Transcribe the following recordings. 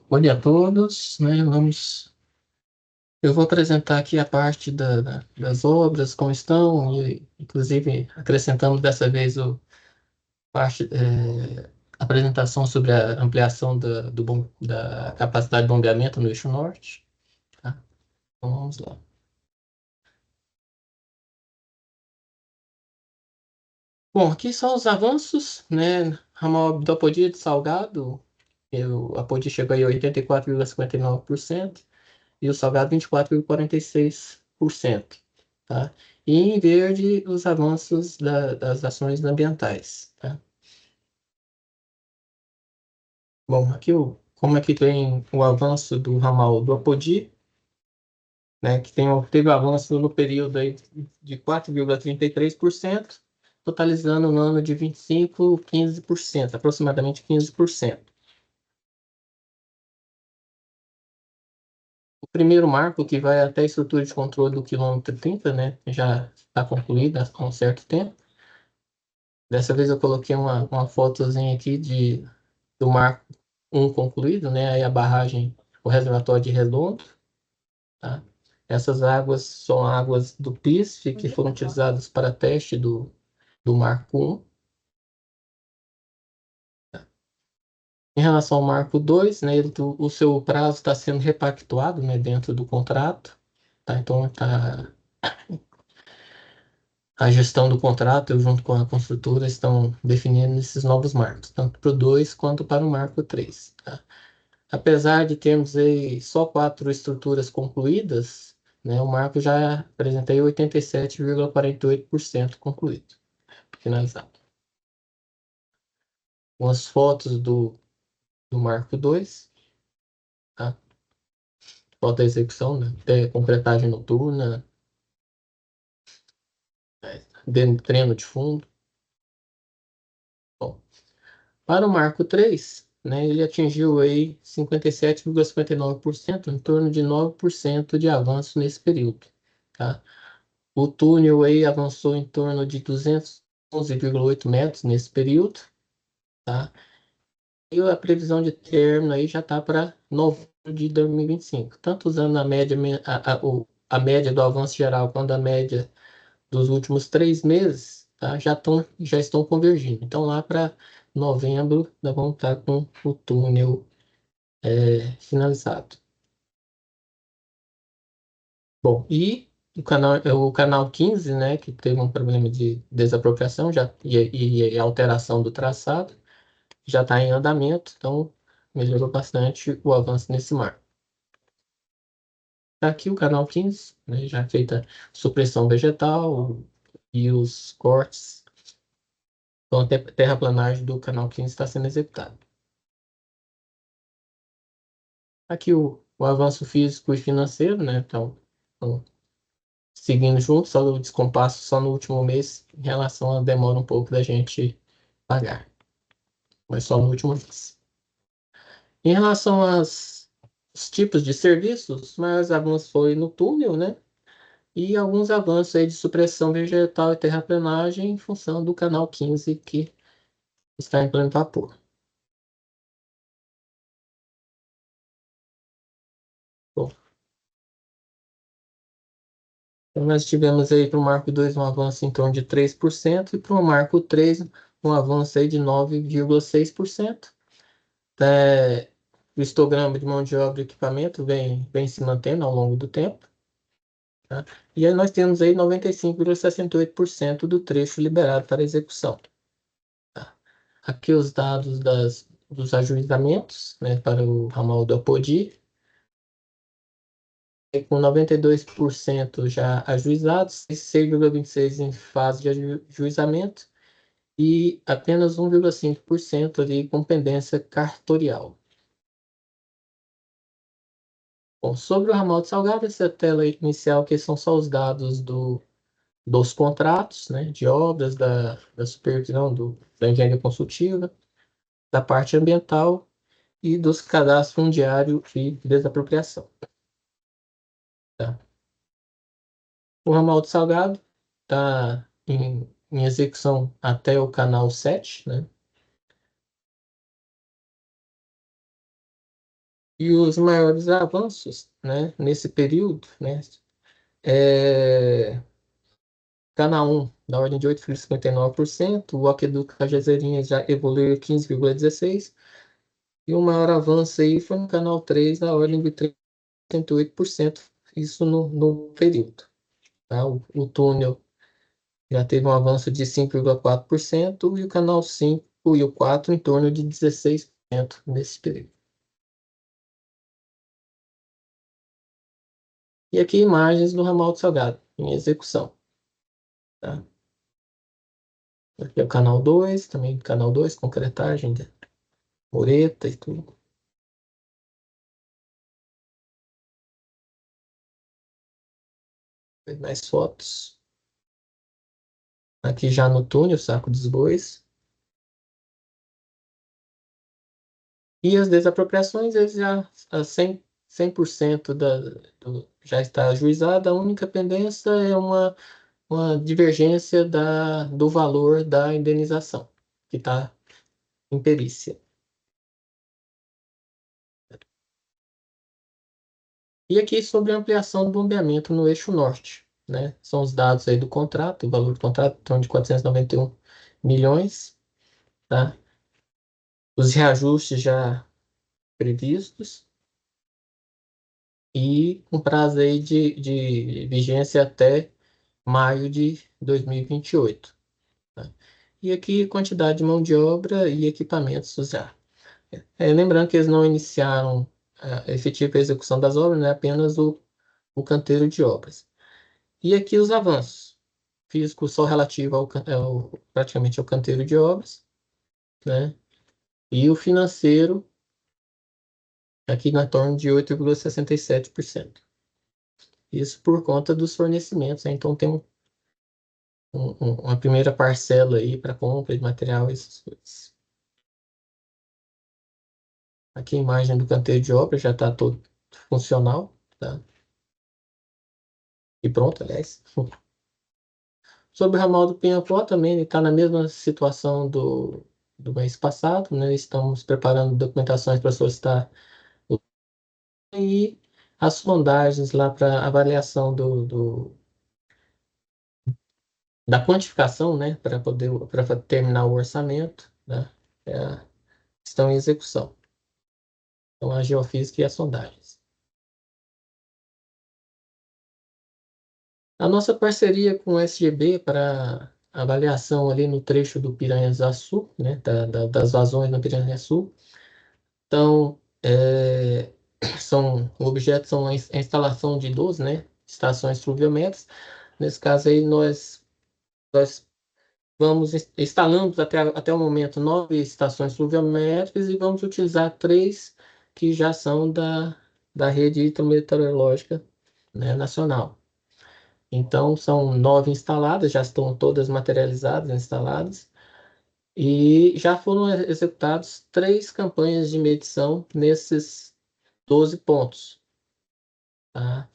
Bom dia a todos, né? Eu vou apresentar aqui a parte das obras, como estão, e inclusive acrescentando dessa vez apresentação sobre a ampliação da capacidade de bombeamento no eixo norte. Tá? Então vamos lá. Bom, aqui são os avanços, né? Ramal do Apodi de Salgado, a Apodi chegou aí a 84,59%. E o salgado 24,46%. Tá? E em verde, os avanços das ações ambientais. Tá? Bom, como aqui tem o avanço do ramal do Apodi, né, que teve avanço no período aí de 4,33%, totalizando no ano de 15%, aproximadamente 15%. O primeiro marco, que vai até a estrutura de controle do quilômetro 30, né, já está concluída há um certo tempo. Dessa vez eu coloquei uma fotozinha aqui do marco 1 concluído, né? Aí a barragem, o reservatório de Redondo, tá? Essas águas são águas do PISF que foram utilizadas para teste do marco 1. Em relação ao marco 2, né, o seu prazo está sendo repactuado, né, dentro do contrato, tá? Então, a gestão do contrato, junto com a construtora, estão definindo esses novos marcos, tanto para o 2 quanto para o marco 3. Tá? Apesar de termos aí só 4 estruturas concluídas, né, o marco já apresenta aí 87,48% concluído, finalizado. Com as fotos do marco 2, tá? Foto da execução, né? Concretagem noturna, treino de fundo. Bom, para o marco 3, né, ele atingiu aí 57,59%, em torno de 9% de avanço nesse período. Tá? O túnel aí avançou em torno de 211,8 metros nesse período. Tá? E a previsão de término aí já está para novembro de 2025, tanto usando a média do avanço geral quanto a média dos últimos 3 meses, tá? Já estão convergindo. Então, lá para novembro, nós vamos estar com o túnel finalizado. Bom, e o canal 15, né, que teve um problema de desapropriação e alteração do traçado, já está em andamento, então melhorou bastante o avanço nesse marco. Tá aqui o canal 15, né, já feita supressão vegetal e os cortes. Então, a terraplanagem do canal 15 está sendo executada. Aqui o avanço físico e financeiro, né? Então, seguindo junto, só o descompasso só no último mês, em relação à demora um pouco da gente pagar, mas só no último mês. Em relação aos tipos de serviços, os maiores avanços foi no túnel, né? E alguns avanços aí de supressão vegetal e terraplenagem em função do canal 15 que está em pleno vapor. Bom, então nós tivemos aí para o Marco 2 um avanço em torno de 3% e para o Marco 3 um avanço aí de 9,6%. O histograma de mão de obra e equipamento vem se mantendo ao longo do tempo. Tá? E aí nós temos aí 95,68% do trecho liberado para execução. Tá? Aqui os dados dos ajuizamentos, né, para o ramal do Apodi, com 92% já ajuizados, 6,26% em fase de ajuizamento e apenas 1,5% ali com pendência cartorial. Bom, sobre o ramal de Salgado, essa tela inicial que são só os dados dos contratos, né, de obras, da supervisão, da engenharia consultiva, da parte ambiental e dos cadastros fundiário e desapropriação. Tá? O ramal de Salgado está em execução até o canal 7, né? E os maiores avanços, né, nesse período, né, é Canal 1, da ordem de 8,59%, o Aqueduto Cajazeirinha já evoluiu 15,16%, e o maior avanço aí foi no Canal 3, da ordem de 3,8%, isso no período. Tá? O túnel já teve um avanço de 5,4%, e o Canal 5 e o 4 em torno de 16% nesse período. E aqui imagens do ramal do Salgado, em execução. Tá? Aqui é o canal 2, também canal 2, concretagem de mureta e tudo. Mais fotos. Aqui já no túnel, saco dos bois. E as desapropriações, eles já, a 100% já está ajuizada. A única pendência é uma divergência do valor da indenização, que está em perícia. E aqui sobre a ampliação do bombeamento no eixo norte, né? São os dados aí do contrato, o valor do contrato em torno de 491 milhões, tá? Os reajustes já previstos e com prazo aí de vigência até maio de 2028. Tá? E aqui quantidade de mão de obra e equipamentos já. Lembrando que eles não iniciaram a efetiva execução das obras, né? Apenas o canteiro de obras. E aqui os avanços. Físico só relativo praticamente ao canteiro de obras, né? E o financeiro aqui na torno de 8,67%. Isso por conta dos fornecimentos, né? Então tem uma primeira parcela aí para compra de material e essas coisas. Aqui a imagem do canteiro de obra já está todo funcional, tá? E pronto, aliás. Sobre o ramal do Pinhapó também, ele está na mesma situação do mês passado, né? Estamos preparando documentações para solicitar e as sondagens lá para avaliação da quantificação, né? Para terminar o orçamento, né? É, estão em execução. Então, a geofísica e as sondagens. A nossa parceria com o SGB para avaliação ali no trecho do Piranhaçu, né, das vazões no Piranhaçu. Então, o objeto são a instalação de 12, né, estações fluviométricas. Nesse caso aí, nós instalamos até o momento 9 estações fluviométricas e vamos utilizar 3 que já são da rede hidrometeorológica, né, nacional. Então, são 9 instaladas, já estão todas materializadas, instaladas, e já foram executadas 3 campanhas de medição nesses 12 pontos. Tá?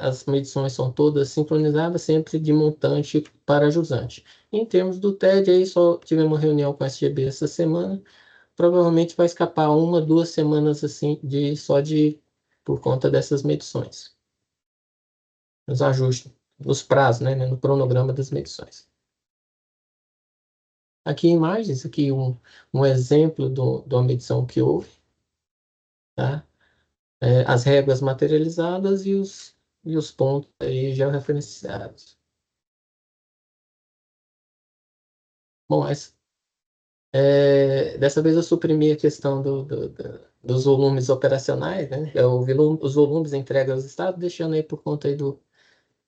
As medições são todas sincronizadas, sempre de montante para jusante. Em termos do TED, aí só tivemos uma reunião com a SGB essa semana, provavelmente vai escapar 1, 2 semanas assim, por conta dessas medições. Os ajustes, nos prazos, né, no cronograma das medições. Aqui imagens, aqui um exemplo de uma medição que houve, tá? As réguas materializadas e os pontos aí georreferenciados. Bom, dessa vez eu suprimi a questão dos volumes operacionais, né? Os volumes entregues aos estados, deixando aí por conta aí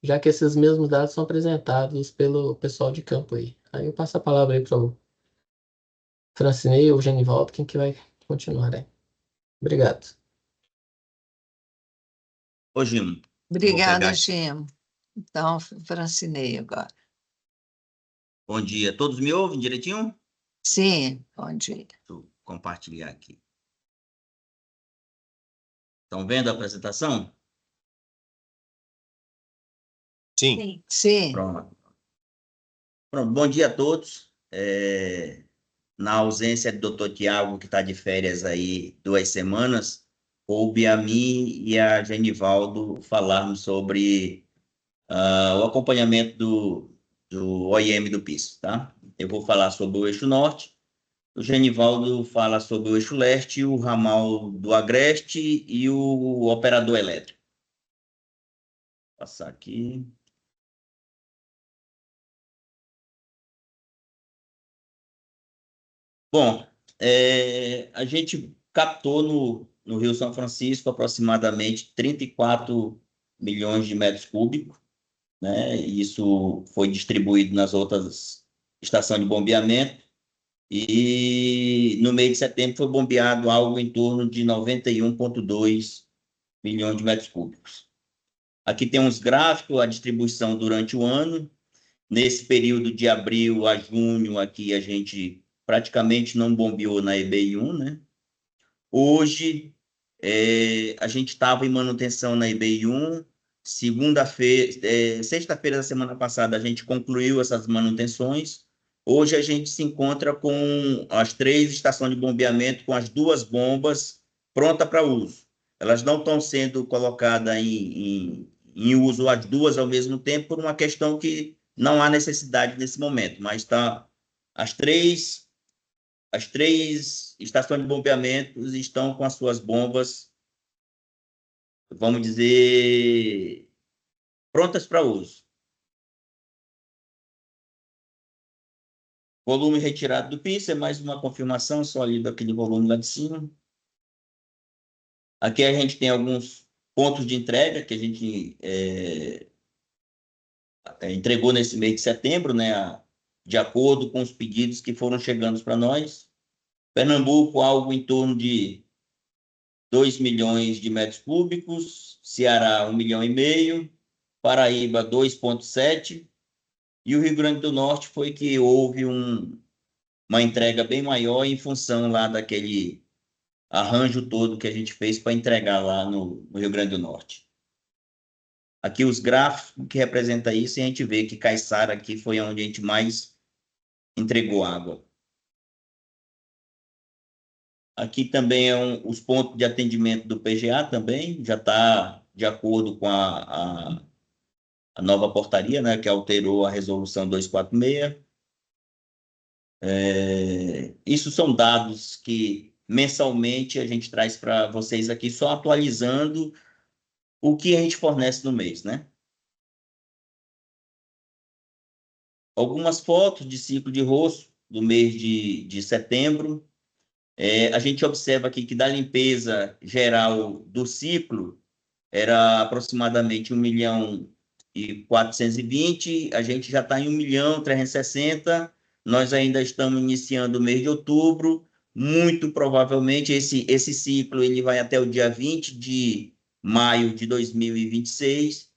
já que esses mesmos dados são apresentados pelo pessoal de campo aí. Aí eu passo a palavra aí para o Francinei ou Genivaldo, quem que vai continuar aí. Obrigado. Ô, Gino. Obrigada, Gino. Então, Francinei agora. Bom dia. Todos me ouvem direitinho? Sim, bom dia. Deixa eu compartilhar aqui. Estão vendo a apresentação? Sim. Sim. Pronto. Bom dia a todos. na ausência do Dr. Tiago, que está de férias aí 2 semanas, coube a mim e a Genivaldo falarmos sobre o acompanhamento do OIM do piso, tá? Eu vou falar sobre o eixo norte, o Genivaldo fala sobre o eixo leste, o ramal do Agreste e o operador elétrico. Vou passar aqui. Bom, a gente captou no Rio São Francisco aproximadamente 34 milhões de metros cúbicos, né? Isso foi distribuído nas outras estações de bombeamento. E no mês de setembro foi bombeado algo em torno de 91,2 milhões de metros cúbicos. Aqui tem uns gráficos, a distribuição durante o ano. Nesse período de abril a junho, aqui a gente praticamente não bombeou na EBI1, né? Hoje, a gente estava em manutenção na EBI1. Sexta-feira da semana passada, a gente concluiu essas manutenções. Hoje, a gente se encontra com as 3 estações de bombeamento, com as 2 bombas prontas para uso. Elas não estão sendo colocadas em uso as 2 ao mesmo tempo, por uma questão que não há necessidade nesse momento, mas as três estações de bombeamento estão com as suas bombas, vamos dizer, prontas para uso. Volume retirado do piso, é mais uma confirmação, só ali daquele volume lá de cima. Aqui a gente tem alguns pontos de entrega que a gente entregou nesse mês de setembro, né, de acordo com os pedidos que foram chegando para nós. Pernambuco, algo em torno de 2 milhões de metros cúbicos, Ceará, 1,5 milhão, Paraíba, 2,7, e o Rio Grande do Norte foi que houve uma entrega bem maior em função lá daquele arranjo todo que a gente fez para entregar lá no Rio Grande do Norte. Aqui os gráficos que representam isso, e a gente vê que Caiçara aqui foi onde a gente mais entregou água. Aqui também os pontos de atendimento do PGA também, já está de acordo com a nova portaria, né, que alterou a resolução 246. Isso são dados que mensalmente a gente traz para vocês aqui, só atualizando o que a gente fornece no mês, né? Algumas fotos de ciclo de roço do mês de setembro. A gente observa aqui que da limpeza geral do ciclo era aproximadamente 1.420.000, a gente já está em 1.360.000, nós ainda estamos iniciando o mês de outubro, muito provavelmente esse ciclo ele vai até o dia 20 de maio de 2026,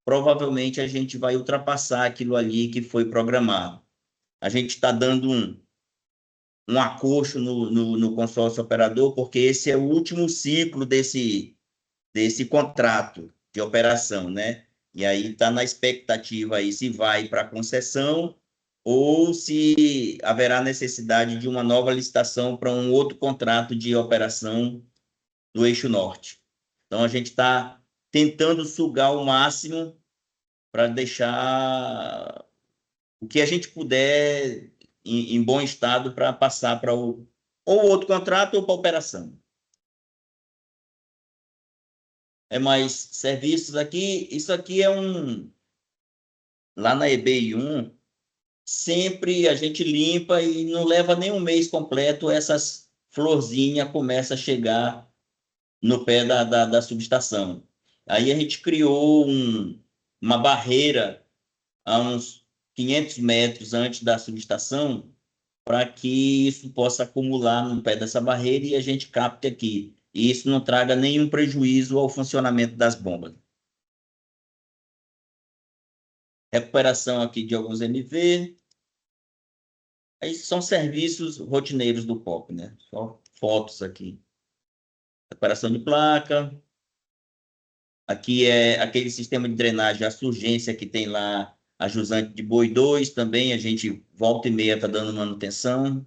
provavelmente a gente vai ultrapassar aquilo ali que foi programado. A gente está dando um acocho no consórcio operador, porque esse é o último ciclo desse contrato de operação, né? E aí está na expectativa aí se vai para concessão ou se haverá necessidade de uma nova licitação para um outro contrato de operação do Eixo Norte. Então, a gente está tentando sugar o máximo para deixar o que a gente puder em bom estado para passar para ou outro contrato ou para operação. Mais serviços aqui. Isso aqui lá na EBI1, sempre a gente limpa e não leva nem um mês completo, essas florzinhas começam a chegar no pé da subestação. Aí a gente criou uma barreira a uns 500 metros antes da subestação para que isso possa acumular no pé dessa barreira e a gente capte aqui. E isso não traga nenhum prejuízo ao funcionamento das bombas. Recuperação aqui de alguns MV. Aí são serviços rotineiros do POP, né? Só fotos aqui. Recuperação de placa. Aqui é aquele sistema de drenagem, a surgência que tem lá, a jusante de Boi 2 também, a gente volta e meia está dando manutenção.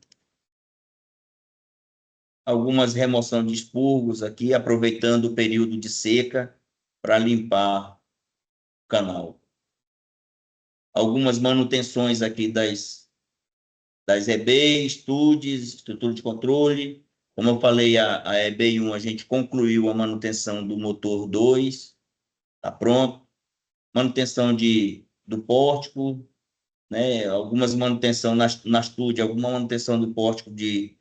algumas remoção de expurgos aqui, aproveitando o período de seca para limpar o canal. Algumas manutenções aqui das EB, estudes, estrutura de controle. Como eu falei, a EB1 a gente concluiu a manutenção do motor 2, está pronto. Manutenção do pórtico, né? Algumas manutenção na estude, alguma manutenção do pórtico de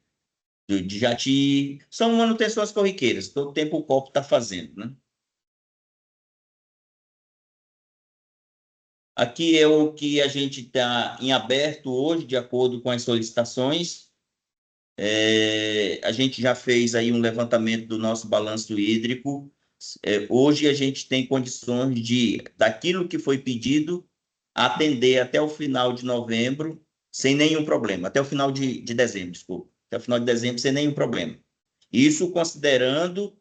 jati. São manutenções corriqueiras, todo tempo o copo está fazendo, né? Aqui é o que a gente está em aberto hoje, de acordo com as solicitações. A gente já fez aí um levantamento do nosso balanço hídrico. Hoje a gente tem condições de, daquilo que foi pedido, atender até o final de novembro, sem nenhum problema. Até o final de dezembro, desculpa. Até o final de dezembro, sem nenhum problema. Isso considerando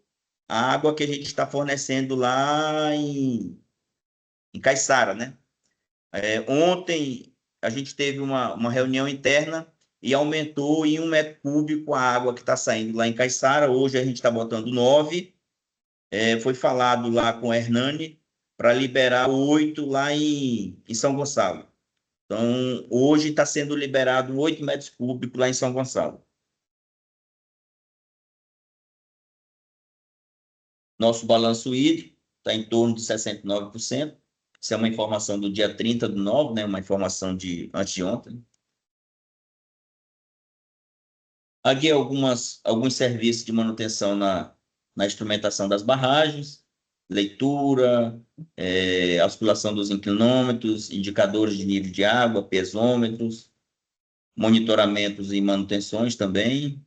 a água que a gente está fornecendo lá em Caiçara, né? Ontem a gente teve uma reunião interna e aumentou em 1 metro cúbico a água que está saindo lá em Caiçara. Hoje a gente está botando 9. Foi falado lá com o Hernani para liberar 8 lá em São Gonçalo. Então, hoje está sendo liberado 8 metros cúbicos lá em São Gonçalo. Nosso balanço hídrico está em torno de 69%. Isso é uma informação do dia 30/9, né? Uma informação de antes de ontem. Aqui alguns serviços de manutenção na instrumentação das barragens, leitura, auscultação dos inclinômetros, indicadores de nível de água, pesômetros, monitoramentos e manutenções também.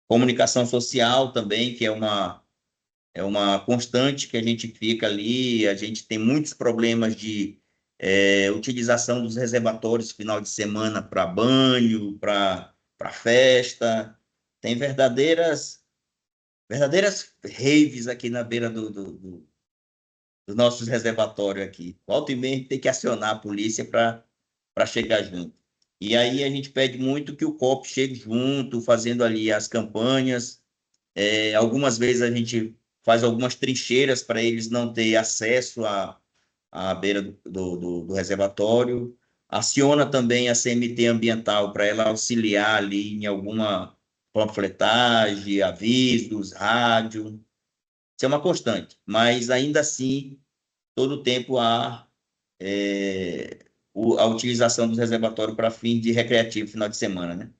Comunicação social também, que é uma constante que a gente fica ali. A gente tem muitos problemas de utilização dos reservatórios final de semana para banho, para festa. Tem verdadeiras raves aqui na beira dos nossos reservatórios aqui. Volta e meia a gente tem que acionar a polícia para chegar junto. E aí a gente pede muito que o COP chegue junto, fazendo ali as campanhas. Algumas vezes a gente faz algumas trincheiras para eles não terem acesso à beira do reservatório. Aciona também a CMT ambiental para ela auxiliar ali em alguma panfletagem, avisos, rádio. Isso é uma constante, mas ainda assim, todo o tempo há a utilização dos reservatórios para fim de recreativo, final de semana, né?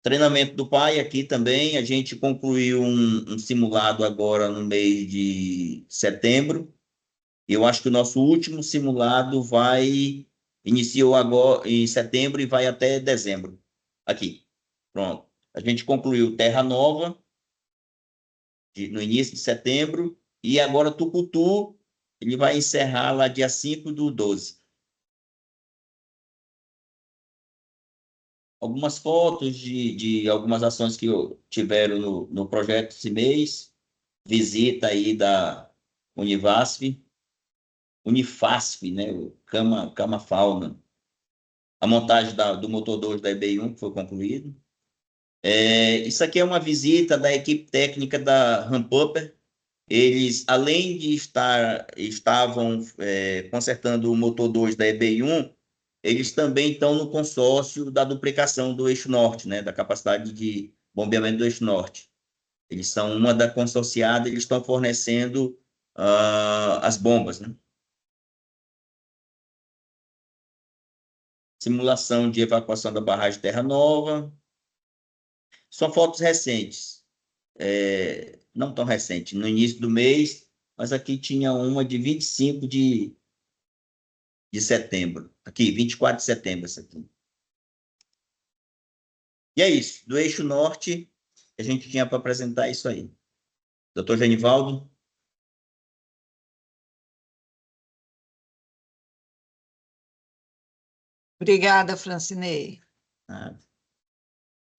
Treinamento do pai aqui também, a gente concluiu um simulado agora no mês de setembro. Eu acho que o nosso último simulado iniciou agora em setembro e vai até dezembro. Aqui, pronto. A gente concluiu Terra Nova no início de setembro e agora Tucutu, ele vai encerrar lá dia 5/12. Algumas fotos de algumas ações que tiveram no projeto esse mês, visita aí da Unifasf, né, o Cama Fauna, a montagem do motor 2 da EB1, que foi concluído. Isso aqui é uma visita da equipe técnica da Rampupper. Eles, além de estavam consertando o motor 2 da EB1, eles também estão no consórcio da duplicação do eixo norte, né, da capacidade de bombeamento do eixo norte. Eles são uma da consorciada, eles estão fornecendo as bombas, né? Simulação de evacuação da barragem Terra Nova. São fotos recentes, não tão recentes, no início do mês, mas aqui tinha uma de 25 de setembro. Aqui, 24 de setembro, essa aqui. E é isso. Do eixo norte, a gente tinha para apresentar isso aí. Doutor Genivaldo? Obrigada, Francinei. Ah,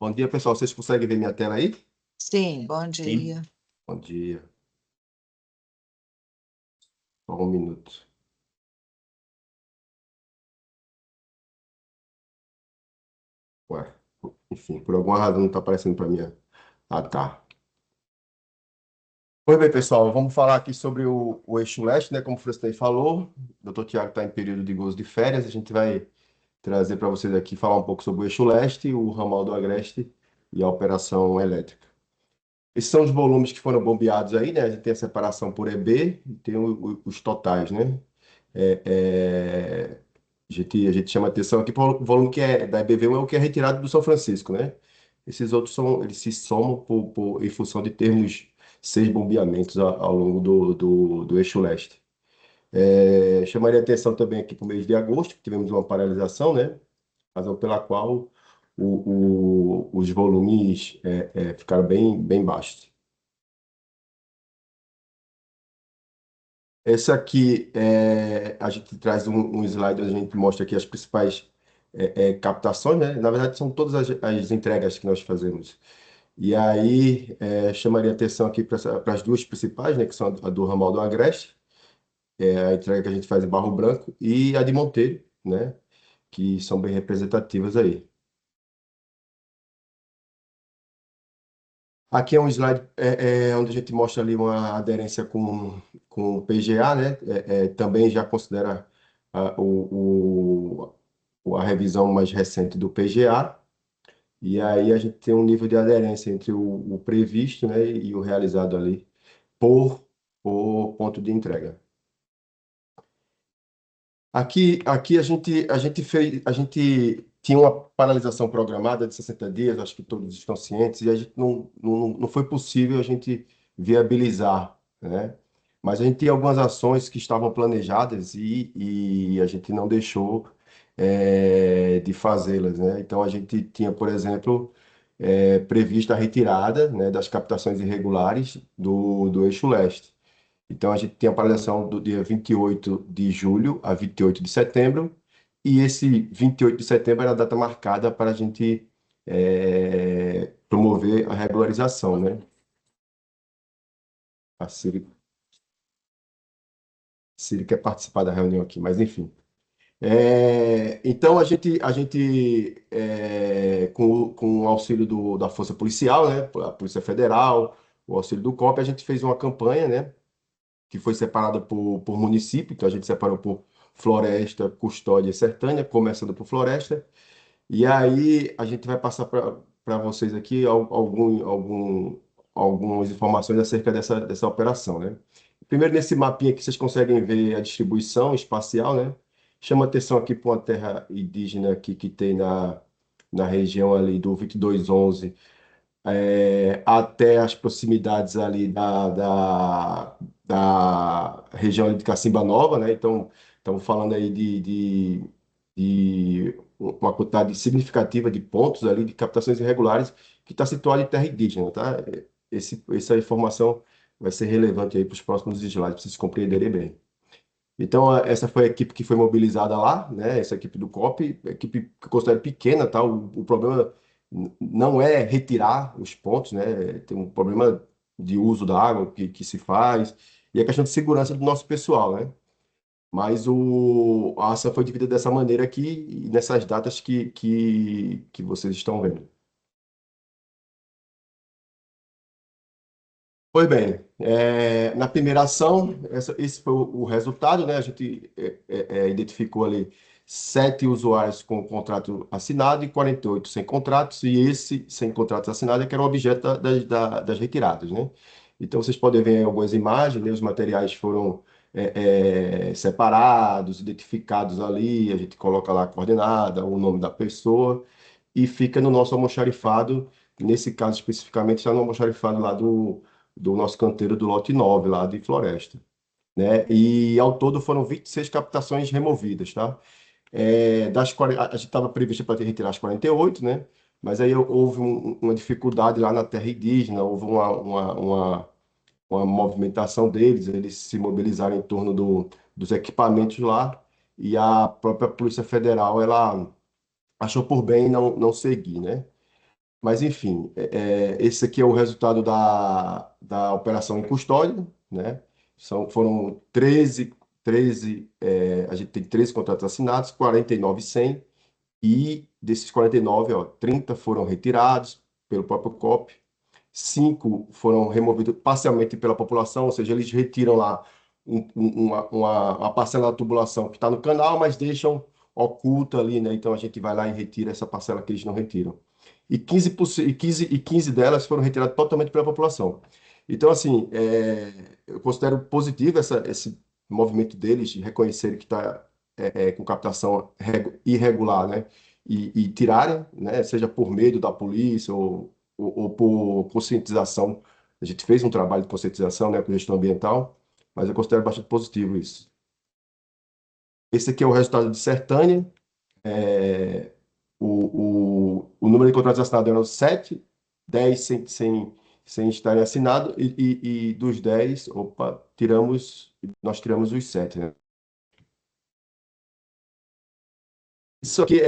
Bom dia, pessoal. Vocês conseguem ver minha tela aí? Sim, bom sim. dia. Bom dia. Só um minuto. Ué, Enfim, por alguma razão não está aparecendo para mim. Ah, tá. Pois bem, pessoal, vamos falar aqui sobre o eixo leste, né? Como o Francisco falou, o Dr. Tiago está em período de gozo de férias, a gente vai trazer para vocês aqui falar um pouco sobre o eixo leste, o ramal do Agreste e a operação elétrica. Esses são os volumes que foram bombeados aí, né? A gente tem a separação por EB e tem os totais, né? É, é, a gente chama atenção aqui para o volume que é da EBV1 é o que é retirado do São Francisco, né? Esses outros eles se somam em função de termos 6 bombeamentos ao longo do eixo leste. Chamaria atenção também aqui para o mês de agosto, que tivemos uma paralisação, né? Razão pela qual os volumes ficaram bem baixos. Esse aqui, a gente traz um slide onde a gente mostra aqui as principais captações, né? Na verdade, são todas as entregas que nós fazemos. E aí, chamaria atenção aqui para as duas principais, né? Que são a do ramal do Agreste, a entrega que a gente faz em Barro Branco, e a de Monteiro, né? Que são bem representativas aí. Aqui é um slide onde a gente mostra ali uma aderência com o PGA, né? Também já considera a, a revisão mais recente do PGA. E aí a gente tem um nível de aderência entre o previsto, né, e o realizado ali por ponto de entrega. Aqui a gente tinha uma paralisação programada de 60 dias, acho que todos estão cientes, e a gente não foi possível a gente viabilizar, né? Mas a gente tinha algumas ações que estavam planejadas e a gente não deixou de fazê-las, né? Então a gente tinha, por exemplo, previsto a retirada, né, das captações irregulares do eixo leste. Então, a gente tem a paralisação do dia 28 de julho a 28 de setembro, e esse 28 de setembro era a data marcada para a gente promover a regularização, né? A Ciri quer participar da reunião aqui, mas enfim. Então, com o auxílio da Força Policial, né, a Polícia Federal, o auxílio do COP, a gente fez uma campanha, né, que foi separada por município, então a gente separou por Floresta, Custódia e Sertânia, começando por Floresta, e aí a gente vai passar para vocês aqui algumas informações acerca dessa operação, né? Primeiro, nesse mapinha aqui, vocês conseguem ver a distribuição espacial, né? Chama atenção aqui para uma terra indígena aqui que tem na região ali do 2211 até as proximidades ali da região ali de Cacimba Nova, né? Então, estamos falando aí de uma quantidade significativa de pontos ali de captações irregulares que está situado em terra indígena, tá? Essa informação vai ser relevante aí para os próximos slides, para vocês compreenderem bem. Então, essa foi a equipe que foi mobilizada lá, né? Essa equipe do COP, equipe que eu considero pequena, tá? O problema não é retirar os pontos, né? Tem um problema de uso da água que se faz e a questão de segurança do nosso pessoal, né? Mas a ação foi dividida dessa maneira aqui e nessas datas que vocês estão vendo. Pois bem, na primeira ação, esse foi o resultado, né? A gente identificou ali 7 usuários com contrato assinado e 48 sem contratos, e esse sem contratos assinado é que era o objeto das retiradas, né? Então, vocês podem ver aí algumas imagens, né? Os materiais foram separados, identificados ali, a gente coloca lá a coordenada, o nome da pessoa, e fica no nosso almoxarifado, nesse caso especificamente, está no almoxarifado lá do nosso canteiro do lote 9 lá de Floresta, né? E ao todo foram 26 captações removidas, tá? A gente estava previsto para retirar as 48, né? Mas aí houve uma dificuldade lá na terra indígena, houve uma movimentação deles, eles se mobilizaram em torno dos equipamentos lá, e a própria Polícia Federal, ela achou por bem não seguir, né? Mas, enfim, esse aqui é o resultado da operação em custódia, né? Foram 13 a gente tem 13 contratos assinados, 49 sem, e desses 49, ó, 30 foram retirados pelo próprio COP, 5 foram removidos parcialmente pela população, ou seja, eles retiram lá uma parcela da tubulação que está no canal, mas deixam oculta ali, né? Então a gente vai lá e retira essa parcela que eles não retiram. E 15 delas foram retiradas totalmente pela população. Então, assim, eu considero positivo esse movimento deles de reconhecerem que está com captação irregular, né? E tirarem, né? Seja por medo da polícia ou por conscientização. A gente fez um trabalho de conscientização, né, com gestão ambiental, mas eu considero bastante positivo isso. Esse aqui é o resultado de Sertânia. É, o número de contratos assinados eram 7, 10 sem estarem assinados, e dos 10, nós tiramos os 7, né? Isso aqui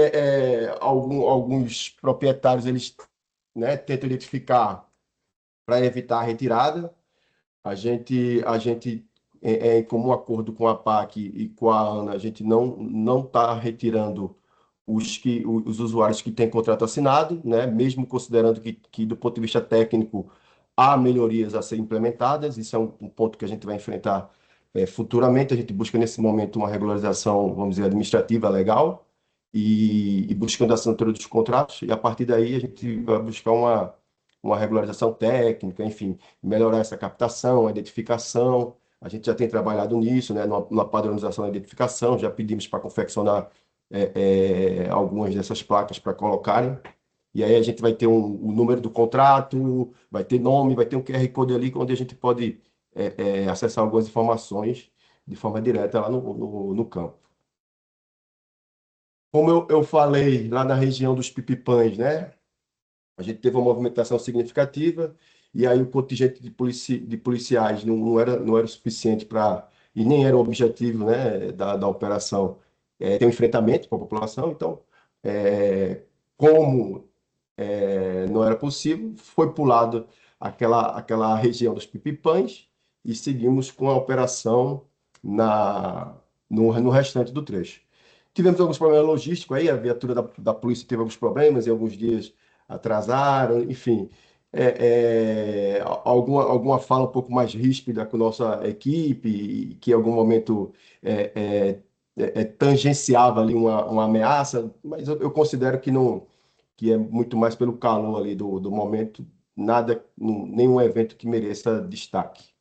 alguns proprietários, eles, né, tentam identificar para evitar a retirada. A gente em comum acordo com a PAC e com a ANA, a gente não está retirando os usuários que têm contrato assinado, né? Mesmo considerando que, do ponto de vista técnico, há melhorias a serem implementadas. Isso é um ponto que a gente vai enfrentar futuramente. A gente busca, nesse momento, uma regularização, vamos dizer, administrativa, legal, e buscando a assinatura dos contratos, e a partir daí a gente vai buscar uma regularização técnica, enfim, melhorar essa captação, a identificação. A gente já tem trabalhado nisso, né, na padronização da identificação, já pedimos para confeccionar algumas dessas placas para colocarem. E aí a gente vai ter o número do contrato, vai ter nome, vai ter um QR Code ali, onde a gente pode acessar algumas informações de forma direta lá no campo. Como eu falei, lá na região dos Pipipães, né? A gente teve uma movimentação significativa, e aí o contingente de policiais não era suficiente para, e nem era o objetivo, né, da operação, ter um enfrentamento com a população. Então, como não era possível, foi pulado aquela região dos Pipipães e seguimos com a operação no restante do trecho. Tivemos alguns problemas logísticos aí, a viatura da polícia teve alguns problemas, e alguns dias atrasaram, enfim. Alguma fala um pouco mais ríspida com nossa equipe, que em algum momento tangenciava ali uma ameaça, mas eu considero que é muito mais pelo calor ali do momento, nenhum evento que mereça destaque.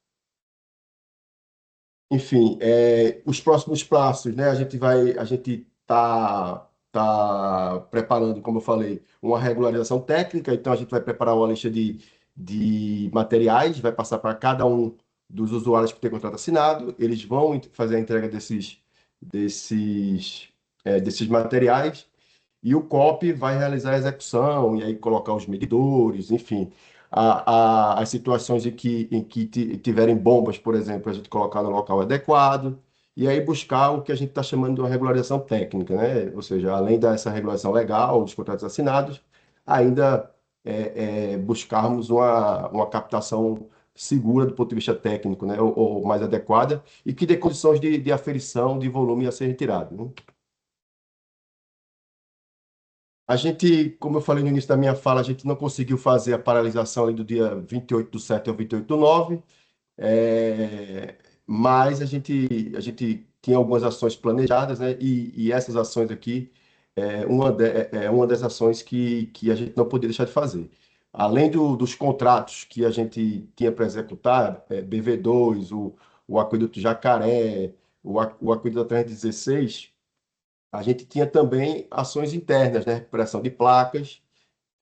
Enfim, os próximos passos, né? A gente tá preparando, como eu falei, uma regularização técnica. Então a gente vai preparar uma lista de materiais, vai passar para cada um dos usuários que tem contrato assinado. Eles vão fazer a entrega desses materiais, e o COP vai realizar a execução, e aí colocar os medidores, enfim. As situações em que tiverem bombas, por exemplo, a gente colocar no local adequado, e aí buscar o que a gente está chamando de uma regularização técnica, né? Ou seja, além dessa regulação legal dos contratos assinados, ainda buscarmos uma captação segura do ponto de vista técnico, né? Ou mais adequada, e que dê condições de aferição de volume a ser retirado, né? A gente, como eu falei no início da minha fala, a gente não conseguiu fazer a paralisação ali do dia 28/7 ao 28/9, mas a gente tinha algumas ações planejadas, né? E essas ações aqui uma das ações que a gente não podia deixar de fazer. Além dos contratos que a gente tinha para executar, BV2, o Aqueduto Jacaré, o Aqueduto da 316, a gente tinha também ações internas, né? Recuperação de placas,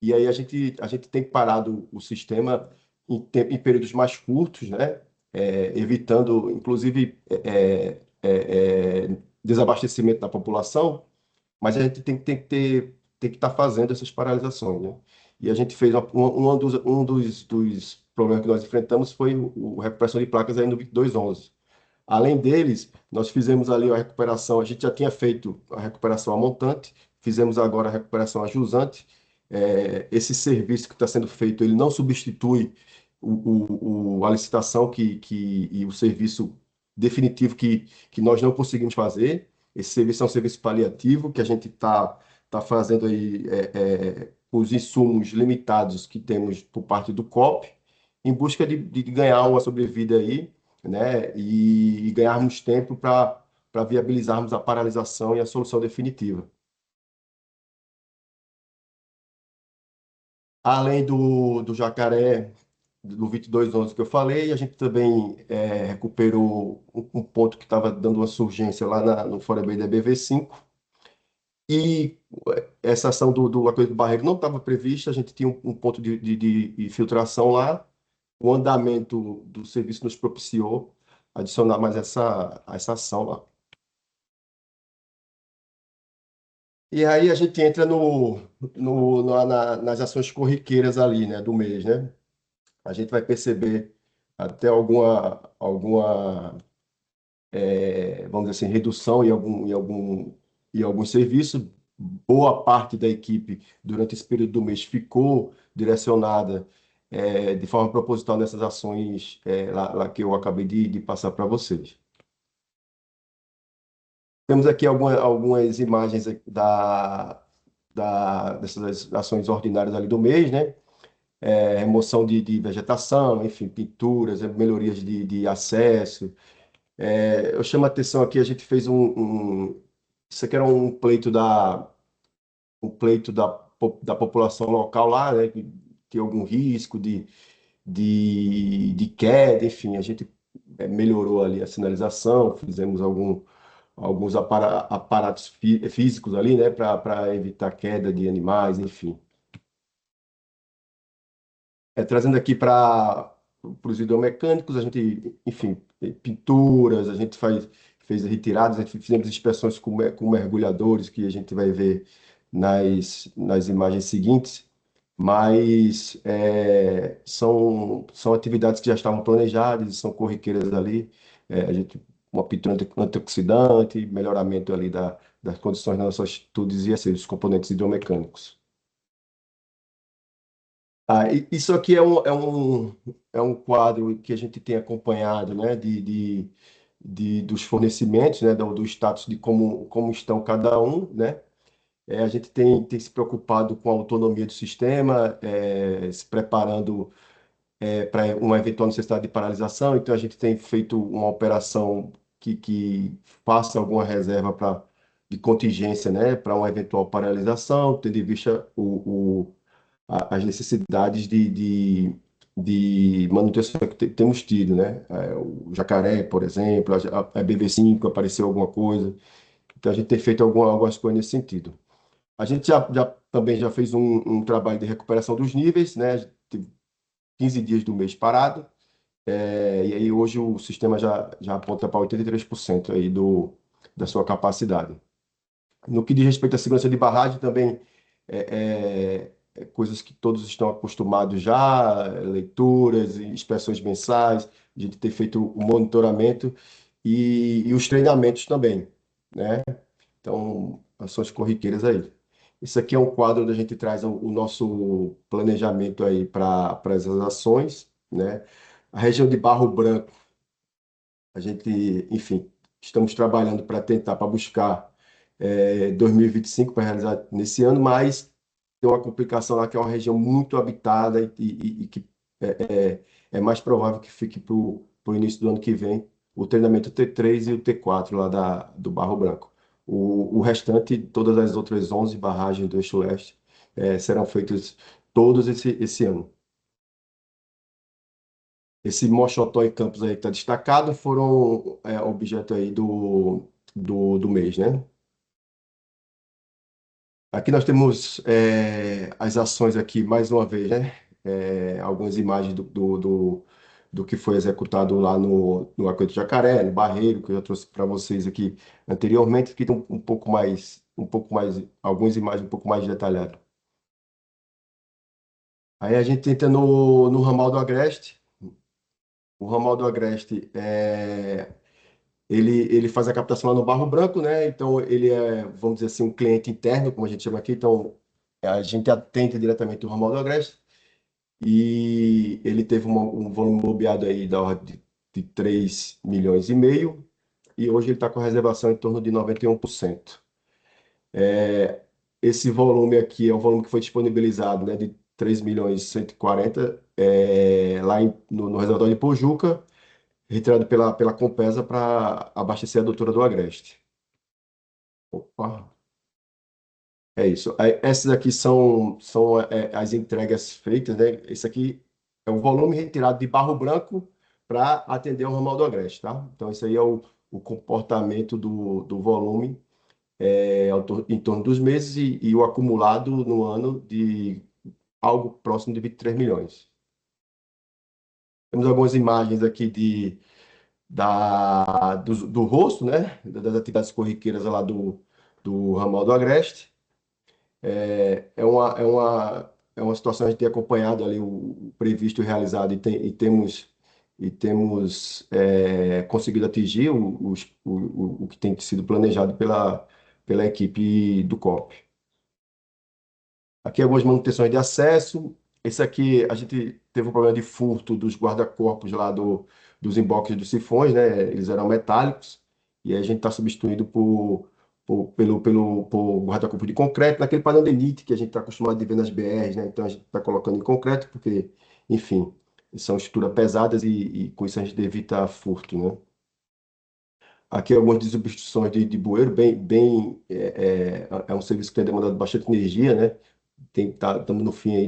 e aí a gente tem parado o sistema em períodos mais curtos, né? Evitando, inclusive, desabastecimento da população, mas a gente tem que estar fazendo essas paralisações, né? E a gente fez um dos problemas que nós enfrentamos foi a recuperação de placas aí no 2211. Além deles, nós fizemos ali a recuperação, a gente já tinha feito a recuperação a montante, fizemos agora a recuperação a jusante. Esse serviço que está sendo feito, ele não substitui a licitação e o serviço definitivo que nós não conseguimos fazer. Esse serviço é um serviço paliativo que a gente está tá fazendo aí os insumos limitados que temos por parte do COP, em busca de ganhar uma sobrevida aí, né? E ganharmos tempo para viabilizarmos a paralisação e a solução definitiva. Além do jacaré, do 2211 que eu falei, a gente também recuperou um ponto que estava dando uma surgência lá no Fora Bay da BV5. E essa ação do Aqueduto do Barreiro não estava prevista, a gente tinha um ponto de filtração lá. O andamento do serviço nos propiciou adicionar mais essa ação lá. E aí a gente entra nas ações corriqueiras ali, né, do mês, né? A gente vai perceber até vamos dizer assim, redução em alguns serviços. Boa parte da equipe, durante esse período do mês, ficou direcionada de forma proposital nessas ações lá que eu acabei de passar para vocês. Temos aqui algumas imagens dessas ações ordinárias ali do mês, né? Remoção de vegetação, enfim, pinturas, melhorias de acesso. Eu chamo a atenção aqui, a gente fez isso aqui era um pleito da população local lá, né, que tinha algum risco de queda, enfim, a gente melhorou ali a sinalização, fizemos alguns aparatos físicos ali, né, para evitar queda de animais, enfim. Trazendo aqui para os hidromecânicos, a gente, enfim, pinturas, a gente fez retiradas, a gente fizemos inspeções com mergulhadores, que a gente vai ver nas imagens seguintes, mas são atividades que já estavam planejadas, são corriqueiras ali, a gente, uma pintura antioxidante, melhoramento ali das condições das nossas atitudes e assim, dos componentes hidromecânicos. Isso aqui é um quadro que a gente tem acompanhado, né, dos fornecimentos, né, do status de como estão cada um, né? A gente tem se preocupado com a autonomia do sistema, se preparando para uma eventual necessidade de paralisação, então a gente tem feito uma operação que faça alguma reserva de contingência, né, para uma eventual paralisação, tendo em vista as necessidades de manutenção que temos tido, né? O jacaré, por exemplo, a BV5 apareceu alguma coisa, então a gente tem feito algumas coisas nesse sentido. A gente também já fez um trabalho de recuperação dos níveis, né? A gente teve 15 dias do mês parado, e aí hoje o sistema já aponta para 83% aí da sua capacidade. No que diz respeito à segurança de barragem, também coisas que todos estão acostumados já, leituras e inspeções mensais, a gente tem feito o monitoramento e os treinamentos também, né? Então, ações corriqueiras aí. Isso aqui é um quadro onde a gente traz o nosso planejamento aí para essas ações, né? A região de Barro Branco, a gente, enfim, estamos trabalhando para buscar 2025 para realizar nesse ano, mas tem uma complicação lá que é uma região muito habitada e que é mais provável que fique para o início do ano que vem o treinamento T3 e o T4 lá do Barro Branco. O restante, todas as outras 11 barragens do Eixo Leste serão feitas todos esse ano. Esse Mochotó e Campos aí que está destacado foram objeto aí do mês, né? Aqui nós temos as ações aqui, mais uma vez, né? Algumas imagens do que foi executado lá no Aqueduto Jacaré, no Barreiro, que eu já trouxe para vocês aqui anteriormente, que tem um pouco mais, algumas imagens um pouco mais detalhadas. Aí a gente entra no ramal do Agreste. O ramal do Agreste ele faz a captação lá no Barro Branco, né? Então, ele vamos dizer assim, um cliente interno, como a gente chama aqui. Então, a gente atende diretamente o ramal do Agreste e ele teve um volume mobiliado aí da ordem de 3,5 milhões e hoje ele está com a reservação em torno de 91%. esse volume aqui é o volume que foi disponibilizado, né, de 3.140.000, lá no reservatório de Pojuca, retirado pela Compesa para abastecer a Doutora do Agreste. Opa, é isso. Aí, essas aqui são as entregas feitas, né? Esse aqui é o volume retirado de Barro Branco para atender o ramal do Agreste, tá? Então, isso aí é o comportamento do volume em torno dos meses e o acumulado no ano de algo próximo de 23 milhões. Temos algumas imagens aqui do rosto, né? Das atividades corriqueiras lá do ramal do Agreste. É uma situação que a gente tem acompanhado ali o previsto e realizado e temos conseguido atingir o que tem sido planejado pela equipe do COP. Aqui algumas manutenções de acesso. Esse aqui a gente teve um problema de furto dos guarda-corpos lá dos emboques dos sifões, né? Eles eram metálicos e aí a gente está substituindo por guarda-corpo de concreto, naquele padrão de elite que a gente está acostumado a ver nas BRs, né? Então a gente está colocando em concreto porque, enfim, são estruturas pesadas e com isso a gente evita furto, né? Aqui algumas de substituições de bueiro, é um serviço que tem demandado bastante energia, né? Estamos no fim aí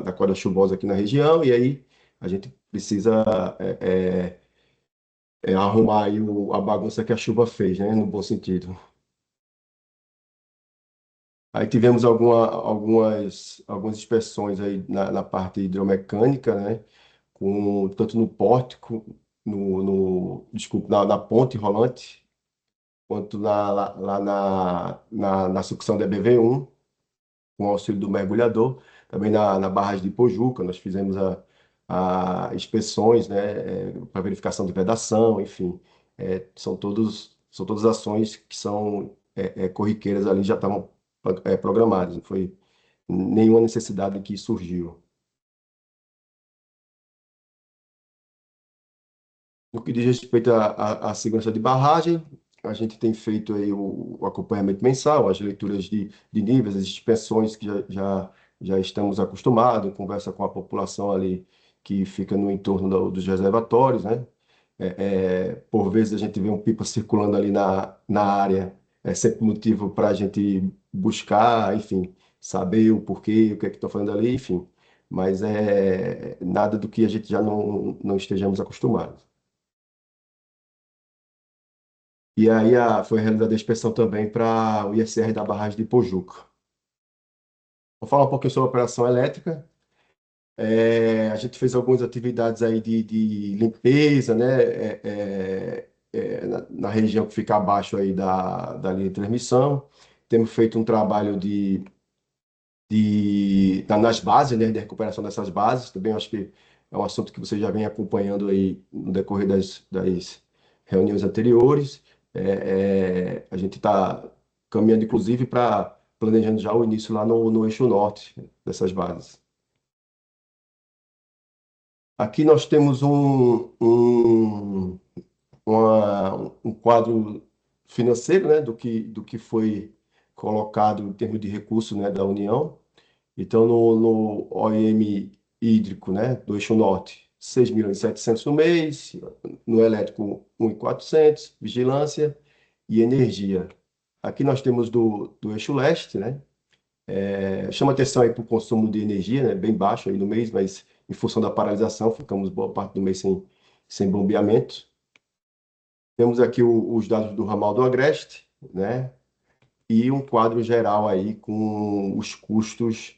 da corda chuvosa aqui na região, e aí a gente precisa arrumar aí a bagunça que a chuva fez, né? No bom sentido. Aí tivemos algumas inspeções aí na parte hidromecânica, né? Tanto no pórtico, desculpa, na ponte rolante, quanto lá na sucção da BV1, com o auxílio do mergulhador. Também na barragem de Pojuca, nós fizemos a inspeções, né, para verificação de vedação, enfim. São todas ações que são corriqueiras ali, já estavam programadas, não foi nenhuma necessidade que surgiu. No que diz respeito à segurança de barragem, a gente tem feito aí o acompanhamento mensal, as leituras de níveis, as inspeções que já estamos acostumados, conversa com a população ali que fica no entorno dos reservatórios, né? Por vezes a gente vê um pipa circulando ali na área, é sempre motivo para a gente buscar, enfim, saber o porquê, o que é que estão falando ali, enfim. Mas é nada do que a gente já não estejamos acostumados. E aí foi realizada a inspeção também para o ISR da barragem de Pojuca. Vou falar um pouquinho sobre a operação elétrica. A gente fez algumas atividades aí de limpeza, né? Na região que fica abaixo aí da linha de transmissão. Temos feito um trabalho nas bases, né? De recuperação dessas bases. Também acho que é um assunto que você já vem acompanhando aí no decorrer das reuniões anteriores. A gente está caminhando, inclusive, para planejando já o início lá no eixo norte dessas bases. Aqui nós temos um quadro financeiro, né, do que foi colocado em termos de recurso, né, da União. Então, no OIM hídrico, né, do eixo norte, 6.700.000 no mês, no elétrico 1.400, vigilância e energia. Aqui nós temos do eixo leste, né, chama atenção aí para o consumo de energia, né, bem baixo aí no mês, mas em função da paralisação, ficamos boa parte do mês sem bombeamento. Temos aqui os dados do ramal do Agreste, né, e um quadro geral aí com os custos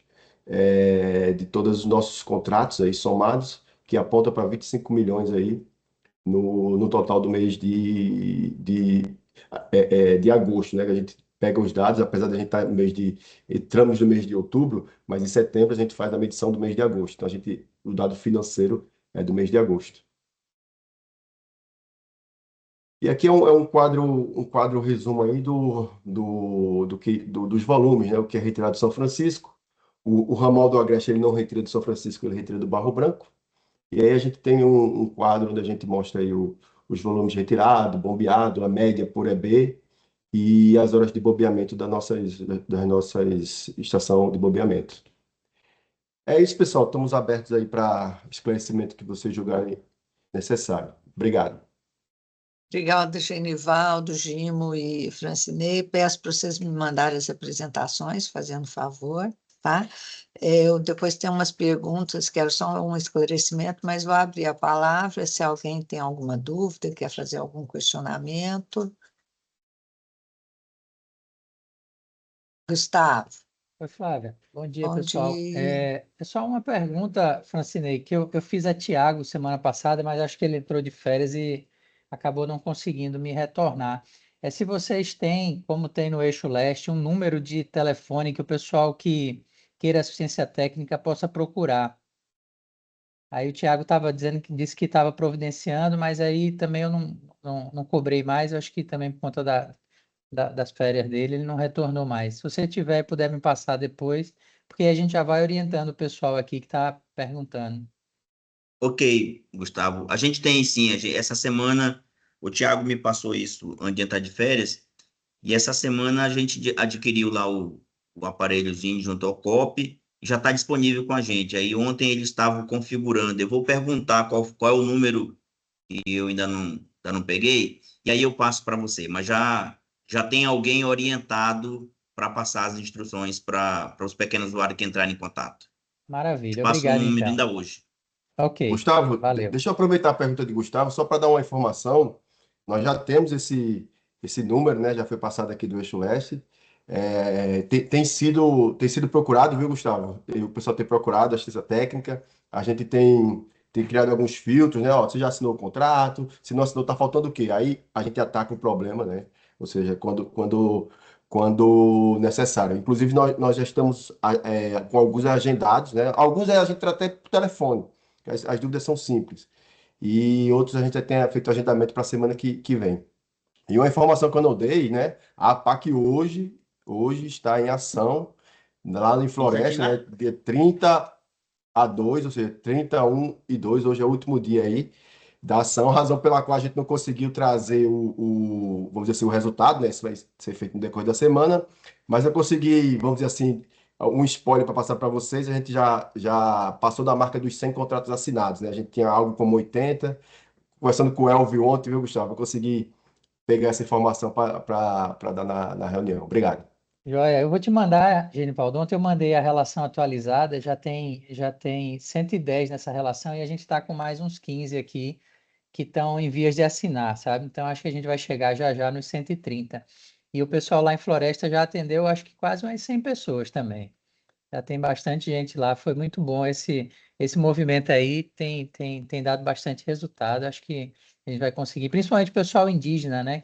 de todos os nossos contratos aí somados, que aponta para 25 milhões aí no total do mês de agosto, né? Que a gente pega os dados, apesar de a gente estar no entramos no mês de outubro, mas em setembro a gente faz a medição do mês de agosto. Então o dado financeiro é do mês de agosto. E aqui é um quadro resumo aí dos volumes, né? O que é retirado de São Francisco. O ramal do Agreste ele não retira do São Francisco, ele retira do Barro Branco. E aí a gente tem um quadro onde a gente mostra aí os volumes retirados, bombeado, a média por EB e as horas de bobeamento das nossas estação de bobeamento. É isso, pessoal. Estamos abertos aí para esclarecimento que vocês julgarem necessário. Obrigado. Obrigada, Genivaldo, Gimo e Francinei. Peço para vocês me mandarem as apresentações, fazendo favor, tá? Eu depois tenho umas perguntas, quero só um esclarecimento, mas vou abrir a palavra se alguém tem alguma dúvida, quer fazer algum questionamento. Gustavo, Oi, Flávia. Bom dia, bom pessoal. dia. É só uma pergunta, Francinei, que eu fiz a Tiago semana passada, mas acho que ele entrou de férias e acabou não conseguindo me retornar. É se vocês têm, como tem no Eixo Leste, um número de telefone que o pessoal que queira assistência técnica possa procurar. Aí o Tiago estava dizendo que disse que estava providenciando, mas aí também eu não cobrei mais, eu acho que também por conta das férias dele, ele não retornou mais. Se você tiver e puder me passar depois, porque a gente já vai orientando o pessoal aqui que está perguntando. Ok, Gustavo. A gente tem sim, essa semana o Thiago me passou isso antes de entrar de férias, e essa semana a gente adquiriu lá o aparelhozinho junto ao COP, e já está disponível com a gente. Aí ontem eles estavam configurando. Eu vou perguntar qual é o número que eu ainda não peguei, e aí eu passo para você. Mas já tem alguém orientado para passar as instruções para os pequenos usuários que entrarem em contato. Te Maravilha, passo o obrigado número então. ainda hoje. Ok, Gustavo, valeu. deixa eu aproveitar a pergunta de Gustavo, só para dar uma informação. Nós já temos esse número, né? Já foi passado aqui do Eixo Leste. Tem sido procurado, viu, Gustavo? O pessoal tem procurado a assistência técnica. A gente tem criado alguns filtros, né? Ó, você já assinou o contrato? Se não assinou, tá faltando o quê? Aí a gente ataca o problema, né? Ou seja, quando necessário. Inclusive, nós já estamos com alguns agendados, né? Alguns a gente trata até por telefone. As dúvidas são simples. E outros a gente já tem feito agendamento para a semana que vem. E uma informação que eu não dei, né? A APAC hoje está em ação lá em Floresta, né? Constantina? Dia 30/2, ou seja, 31/2, hoje é o último dia aí da ação, razão pela qual a gente não conseguiu trazer vamos dizer assim, o resultado, né? Isso vai ser feito no decorrer da semana, mas eu consegui, vamos dizer assim, um spoiler para passar para vocês. A gente já passou da marca dos 100 contratos assinados, né? A gente tinha algo como 80. Conversando com o Elvio ontem, viu, Gustavo? Eu consegui pegar essa informação para dar na reunião. Obrigado. Joia, eu vou te mandar, Genivaldo. Ontem eu mandei a relação atualizada, já tem 110 nessa relação e a gente está com mais uns 15 aqui que estão em vias de assinar, sabe? Então acho que a gente vai chegar já já nos 130. E o pessoal lá em Floresta já atendeu, acho que quase umas 100 pessoas também. Já tem bastante gente lá, foi muito bom esse movimento aí, tem dado bastante resultado. Acho que a gente vai conseguir, principalmente o pessoal indígena, né,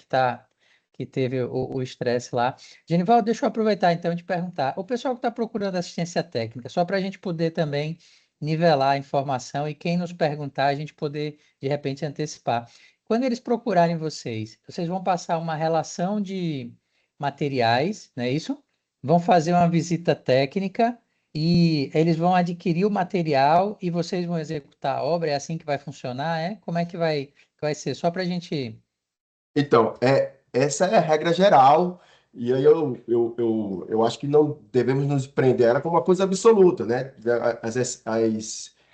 que teve o estresse lá. Genival, deixa eu aproveitar então e te perguntar, o pessoal que está procurando assistência técnica, só para a gente poder também nivelar a informação e quem nos perguntar, a gente poder, de repente, antecipar. Quando eles procurarem vocês vão passar uma relação de materiais, não é isso? Vão fazer uma visita técnica e eles vão adquirir o material e vocês vão executar a obra. É assim que vai funcionar, é? Como é que vai ser? Só para a gente. Então, essa é a regra geral, e aí eu acho que não devemos nos prender a ela como uma coisa absoluta, né? As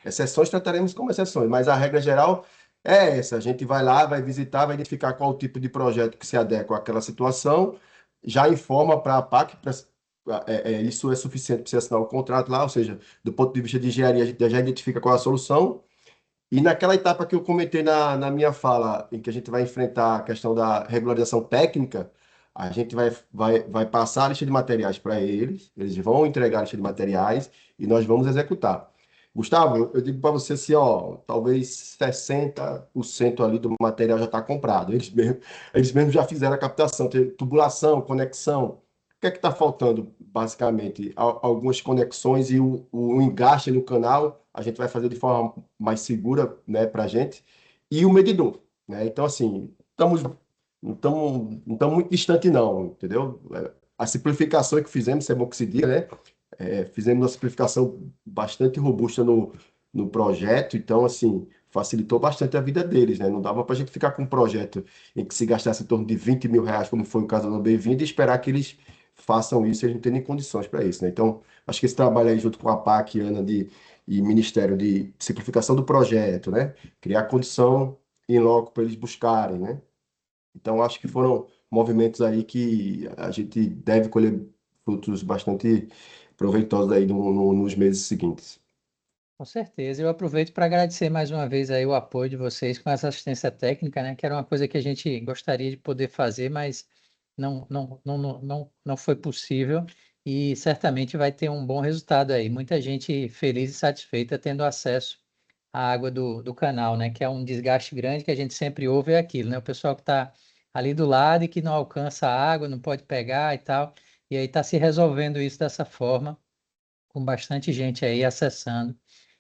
exceções trataremos como exceções, mas a regra geral é essa: a gente vai lá, vai visitar, vai identificar qual o tipo de projeto que se adequa àquela situação, já informa para a PAC, isso é suficiente para você assinar o contrato lá, ou seja, do ponto de vista de engenharia, a gente já identifica qual é a solução. E naquela etapa que eu comentei na minha fala, em que a gente vai enfrentar a questão da regularização técnica, a gente vai passar a lista de materiais para eles, eles vão entregar a lista de materiais e nós vamos executar. Gustavo, eu digo para você assim, ó, talvez 60% ali do material já está comprado. Eles mesmos já fizeram a captação, tem tubulação, conexão. O que é que está faltando, basicamente? Algumas conexões e o engaste no canal, a gente vai fazer de forma mais segura, né, para a gente, e o medidor, né? Então, assim, não estamos muito distante, não, entendeu? A simplificação que fizemos, é bom que se diga, né? Fizemos uma simplificação bastante robusta no projeto, então, assim, facilitou bastante a vida deles, né? Não dava para a gente ficar com um projeto em que se gastasse em torno de 20 mil reais, como foi o caso do Bem-vindo, e esperar que eles façam isso e a gente não tem nem condições para isso, né? Então, acho que esse trabalho aí junto com a PAC, Ana, e Ministério de Simplificação do Projeto, né? Criar condição em loco para eles buscarem, né? Então, acho que foram movimentos aí que a gente deve colher frutos bastante proveitosos aí nos meses seguintes. Com certeza. Eu aproveito para agradecer mais uma vez aí o apoio de vocês com essa assistência técnica, né? Que era uma coisa que a gente gostaria de poder fazer, mas não foi possível e certamente vai ter um bom resultado aí. Muita gente feliz e satisfeita tendo acesso à água do canal, né? Que é um desgaste grande que a gente sempre ouve é aquilo, né? O pessoal que está ali do lado e que não alcança a água, não pode pegar e tal, e aí está se resolvendo isso dessa forma, com bastante gente aí acessando.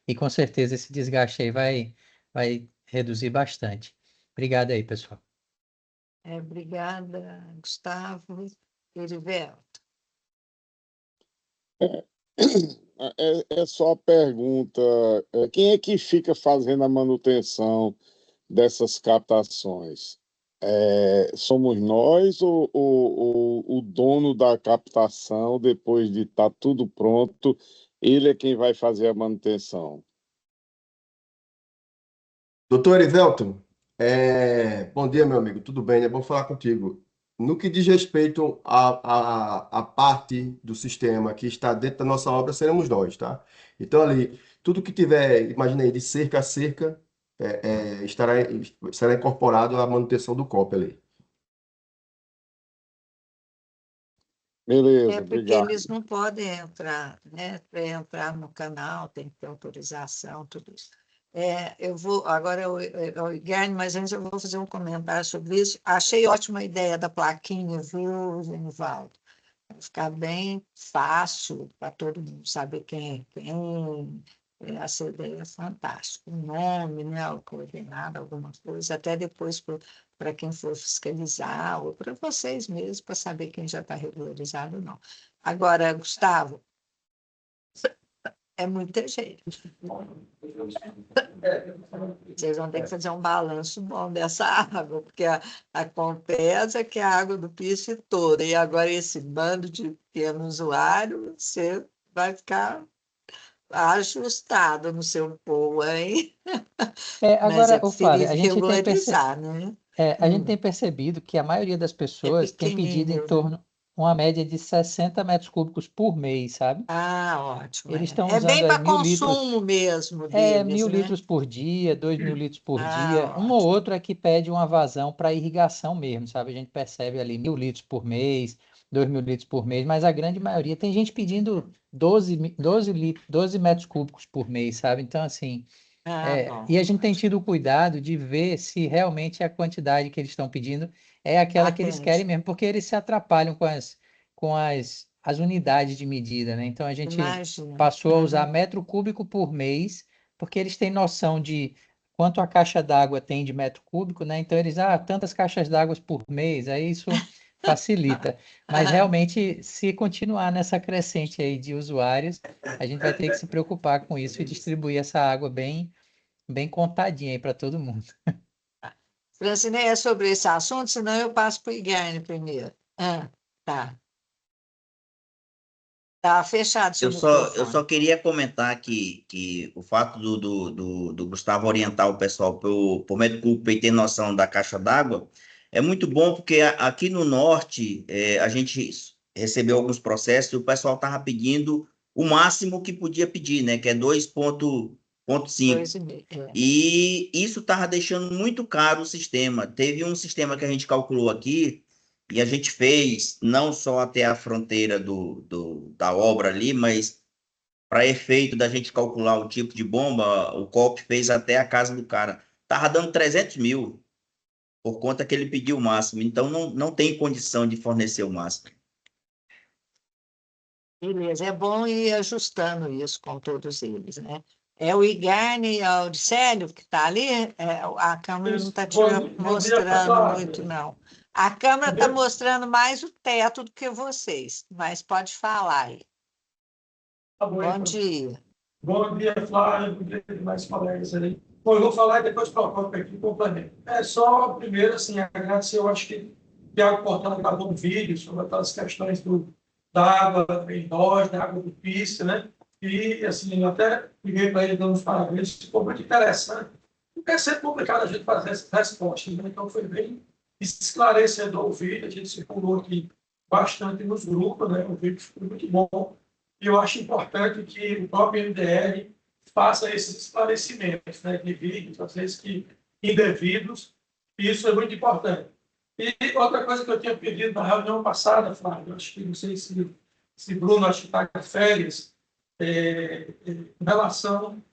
E com certeza esse desgaste aí vai reduzir bastante. Obrigado aí, pessoal. Obrigada, Gustavo. Heriberto. É só a pergunta: quem é que fica fazendo a manutenção dessas captações? Somos nós ou o dono da captação, depois de estar tudo pronto, ele é quem vai fazer a manutenção? Doutor Erivelton, bom dia, meu amigo. Tudo bem? É bom falar contigo. No que diz respeito à parte do sistema que está dentro da nossa obra, seremos nós, tá? Então, ali, tudo que tiver, imagina aí, de cerca a cerca, será incorporado à manutenção do COP ali. Beleza, Porque obrigado. eles não podem entrar, né? Para entrar no canal, tem que ter autorização, tudo isso. Eu vou, agora é o Guilherme, mas antes eu vou fazer um comentário sobre isso. Achei ótima a ideia da plaquinha, viu, Genivaldo? Vai ficar bem fácil para todo mundo saber quem é quem. Essa ideia é fantástica. O nome, né, o coordenado, alguma coisa, até depois para quem for fiscalizar, ou para vocês mesmos, para saber quem já está regularizado ou não. Agora, Gustavo, é muita gente. Vocês vão ter que fazer um balanço bom dessa água, porque a Compesa que é a água do Piche toda, e agora esse bando de pequeno usuário, você vai ficar ajustado no seu pool, hein? Mas Agora, é ô Flávia, preferível regularizar, né? a gente tem percebido que a maioria das É pessoas tem pedido em pequenininho, né? torno uma média de 60 metros cúbicos por mês, sabe? Ah, ótimo. Eles estão É usando bem aí para 1.000 litros. consumo mesmo É deles, 1.000 litros né? por dia, 2.000 litros por dia. Ah, Um ou ótimo. outro é que pede uma vazão para irrigação mesmo, sabe? A gente percebe ali 1.000 litros por mês, 2.000 litros por mês, mas a grande maioria tem gente pedindo 12 metros cúbicos por mês, sabe? Então, assim, Ah, e a bom. gente tem tido o cuidado de ver se realmente a quantidade que eles estão pedindo é aquela que eles querem Atende. mesmo, porque eles se atrapalham com as unidades de medida, né? Então, a gente Imagina. passou a usar metro cúbico por mês, porque eles têm noção de quanto a caixa d'água tem de metro cúbico, né? Então eles, tantas caixas d'água por mês, aí isso facilita. Mas realmente, se continuar nessa crescente aí de usuários, a gente vai ter que se preocupar com isso e distribuir essa água bem contadinha aí para todo mundo. Francinei, é sobre esse assunto, senão eu passo para o Igane primeiro. Tá. Tá fechado seu Eu só microfone. queria comentar que o fato do Gustavo orientar o pessoal por metro cúbico e ter noção da caixa d'água é muito bom, porque aqui no norte a gente recebeu alguns processos e o pessoal estava pedindo o máximo que podia pedir, né? Que é 2,5. 2,5. E isso estava deixando muito caro o sistema. Teve um sistema que a gente calculou aqui, e a gente fez não só até a fronteira da obra ali, mas para efeito da gente calcular o tipo de bomba, o COP fez até a casa do cara. Estava dando 300 mil, por conta que ele pediu o máximo. Então, não tem condição de fornecer o máximo. Beleza, é bom ir ajustando isso com todos eles, né? É o Igarne e a Auricélio que está ali? A câmera não está mostrando muito, não. A câmera está mostrando mais o teto do que vocês, mas pode falar aí. Tá bom, Bom então. dia. Bom dia, Flávio. Bom dia, mais colegas aí. Bom, eu vou falar e depois Procopio aqui complemento. É só, primeiro, assim, agradecer, eu acho que o Thiago Portela gravou um vídeo sobre aquelas questões da água em nós, da água do pista, né? E, assim, eu até liguei para ele dando os parabéns, ficou muito interessante. Porque é sempre complicado a gente fazer essas respostas, né? Então, foi bem esclarecedor o vídeo, a gente circulou aqui bastante nos grupos, né? O vídeo ficou muito bom. E eu acho importante que o próprio MDR faça esses esclarecimentos, né, de vídeos, às vezes que indevidos, e isso é muito importante. E outra coisa que eu tinha pedido na reunião passada, Flávio, acho que não sei se Bruno acho que está de férias, em relação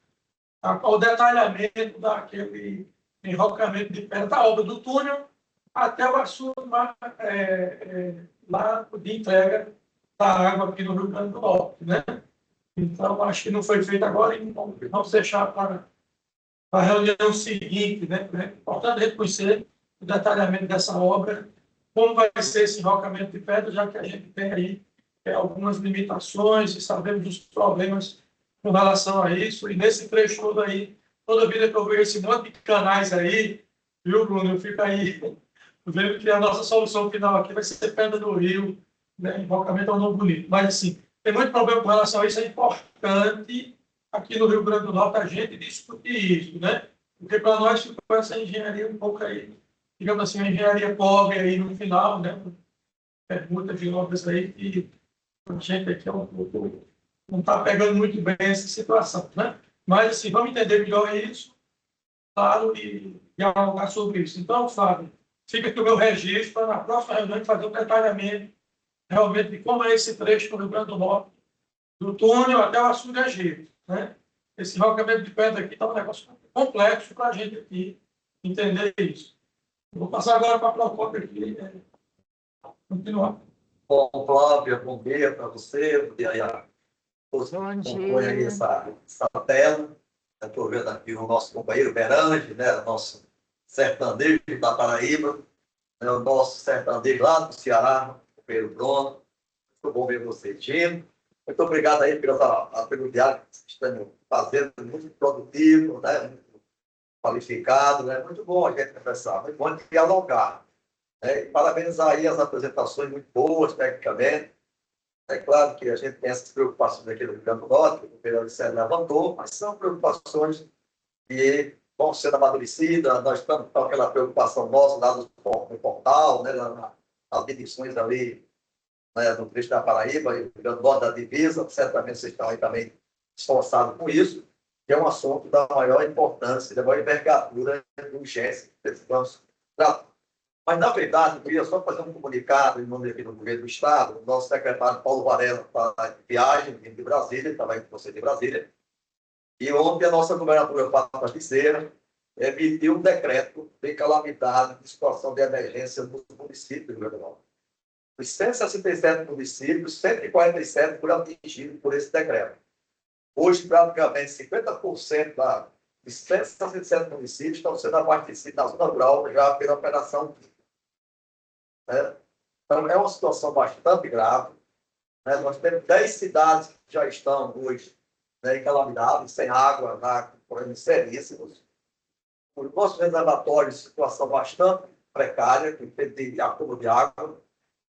ao detalhamento daquele enrocamento de pedra da obra do túnel até o assunto lá de entrega da água aqui no Rio Grande do Norte, né? Então, acho que não foi feito agora, então vamos deixar para a reunião seguinte, né? É importante reconhecer o detalhamento dessa obra, como vai ser esse enrocamento de pedra, já que a gente tem aí algumas limitações e sabemos dos problemas com relação a isso. E nesse trecho todo aí, toda vida que eu vejo esse monte de canais aí, viu, Bruno? Eu fico aí vendo que a nossa solução final aqui vai ser pedra do rio, né? Enrocamento é um nome bonito. Mas, assim, tem muito problema com relação a isso, é importante aqui no Rio Grande do Norte a gente discutir isso, né? Porque para nós ficou essa engenharia um pouco aí, digamos assim, uma engenharia pobre aí no final, né? Muitas de obras aí que a gente aqui não está pegando muito bem essa situação, né? Mas, assim, vamos entender melhor isso, claro, e dialogar sobre isso. Então, Fábio, fica aqui o meu registro para na próxima reunião fazer um detalhamento realmente de como é esse trecho no Rio Grande do Norte, do túnel até o Açude Egito, né? Esse enrocamento de pedra aqui está um negócio complexo para a gente aqui entender isso. Vou passar agora para a Procopio aqui, continuar. Bom, Flávia, bom dia para você, bom dia aí a todos que Bom compõem aí dia. essa tela. Estou vendo aqui o nosso companheiro Berange, né, nosso sertanejo da Paraíba, né, o nosso sertanejo lá do Ceará, o Pedro Bruno. Muito bom ver você, Tino. Muito obrigado aí pelo diálogo que vocês estão fazendo, muito produtivo, né, muito qualificado, né, muito bom a gente conversar, muito bom dialogar. E parabenizar aí as apresentações muito boas, tecnicamente. É claro que a gente tem essas preocupações aqui no Rio Grande do Norte, que o Pedro Alicete levantou, mas são preocupações que vão sendo amadurecidas. Nós estamos com aquela preocupação nossa lá no portal, né, nas divisões ali, né, no trecho da Paraíba, e o Rio Grande do Norte da divisa. Certamente vocês estão aí também esforçados com isso, que é um assunto da maior importância, da maior envergadura de urgência que precisamos tratar. Mas, na verdade, eu queria só fazer um comunicado em nome aqui do governo do Estado. O nosso secretário Paulo Varela está de viagem, vindo de Brasília, estava aí com você de Brasília. E ontem a nossa governadora Fátima Bezerra emitiu um decreto de calamidade, de situação de emergência nos municípios do Rio Grande do Norte. Os 167 municípios, 147 foram atingidos por esse decreto. Hoje, praticamente 50% dos 167 municípios estão sendo abastecidos na zona rural já pela operação. Então, é uma situação bastante grave. Nós temos 10 cidades que já estão hoje, né, em calamidade, sem água, problemas seríssimos. Os nossos reservatórios, situação bastante precária, que tem de acúmulo de água.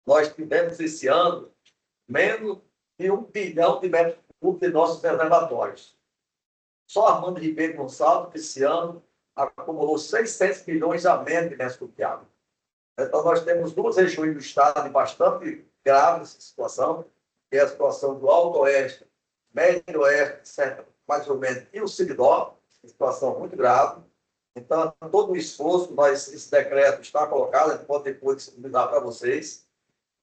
Nós tivemos esse ano menos de 1 bilhão de metros cúbicos de nossos reservatórios. Só Armando Ribeiro Gonçalves, esse ano, acumulou 600 milhões a menos de metros cúbicos de água. Então, nós temos duas regiões do estado bastante graves nessa situação, que é a situação do Alto Oeste, Médio Oeste, mais ou menos, e o Seridó, situação muito grave. Então, todo o esforço, esse decreto está colocado, a gente pode depois disponibilizar para vocês,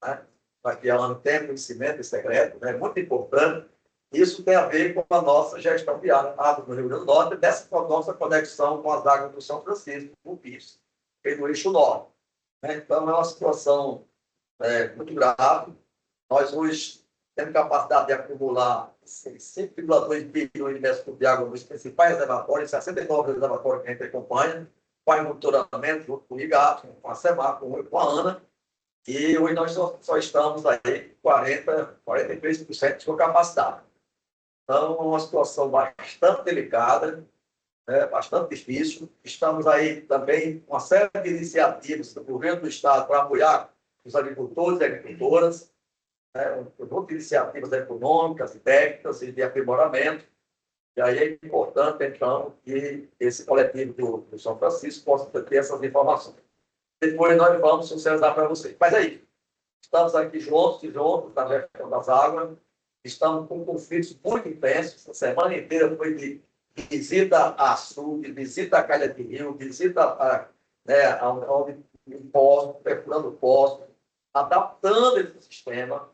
né? Para que ela tenha conhecimento desse decreto, é muito importante. Isso tem a ver com a nossa gestão de água no Rio Grande do Norte, dessa nossa conexão com as águas do São Francisco, do PIS, no eixo norte. Então, é uma situação muito grave. Nós hoje temos capacidade de acumular 5,2 bilhões de metros cúbicos de água nos principais reservatórios, 69 reservatórios que a gente acompanha, faz monitoramento junto com o IGAT, com a SEMAR, com a ANA, e hoje nós só estamos aí 43% de sua capacidade. Então, é uma situação bastante delicada. é bastante difícil. Estamos aí também com uma série de iniciativas do governo do Estado para apoiar os agricultores e agricultoras, né, um conjunto de iniciativas econômicas e técnicas e de aprimoramento. E aí é importante, então, que esse coletivo do São Francisco possa ter essas informações. Depois nós vamos socializar para vocês. Mas aí, estamos aqui juntos na gestão das águas, estamos com conflitos muito intensos, a semana inteira foi de visita a açude, visita a calha de rio, visita a, né, onde posto, perfurando posto, adaptando esse sistema.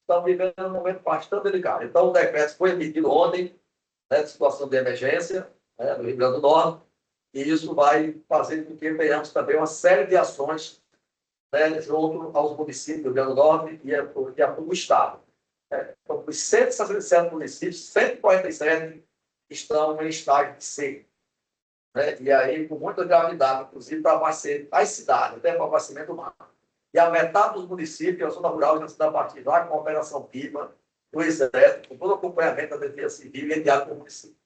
Estamos vivendo um momento bastante delicado. Então, o decreto foi emitido ontem, né, de situação de emergência, né, no Rio Grande do Norte, e isso vai fazer com que tenhamos também uma série de ações, né, junto aos municípios do Rio Grande do Norte e ao Estado. Então, os 167 municípios, 147 estão em estágio de seca. Né? E aí, com muita gravidade, inclusive, para abastecer as cidades, até para o abastecimento humano. E a metade dos municípios, a zona rural, já se dá partir lá com a Operação PIBA, do Exército, com todo o acompanhamento da Defesa Civil e enviado para o município.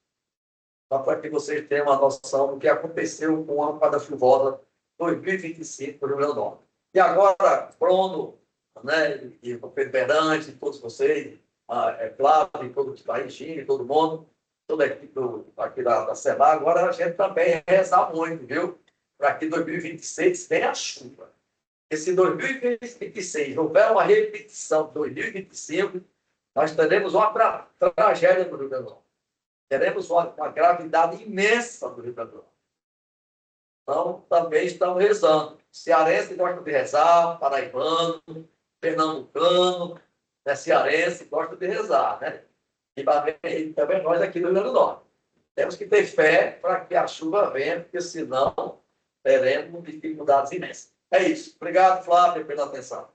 Então, para que vocês tenham uma noção do que aconteceu com a Rampada Chuvosa 2025 no Rio Grande do Norte. E agora, Bruno, né, e o Pedro Berante, todos vocês, Flávio, todo o país, Gini, todo mundo, toda a equipe aqui da SEBA, agora a gente também rezar muito, viu? Para que 2026 tenha a chuva. E se 2026 houver uma repetição de 2025, nós teremos uma tragédia no Rio Grande do Norte. Teremos uma gravidade imensa no Rio Grande do Norte. Então, também estamos rezando. Cearense gosta de rezar, paraibano, pernambucano, né, cearense gosta de rezar, né? E também nós aqui no Rio Grande do Norte. Temos que ter fé para que a chuva venha, porque senão teremos dificuldades imensas. É isso. Obrigado, Flávio, pela atenção.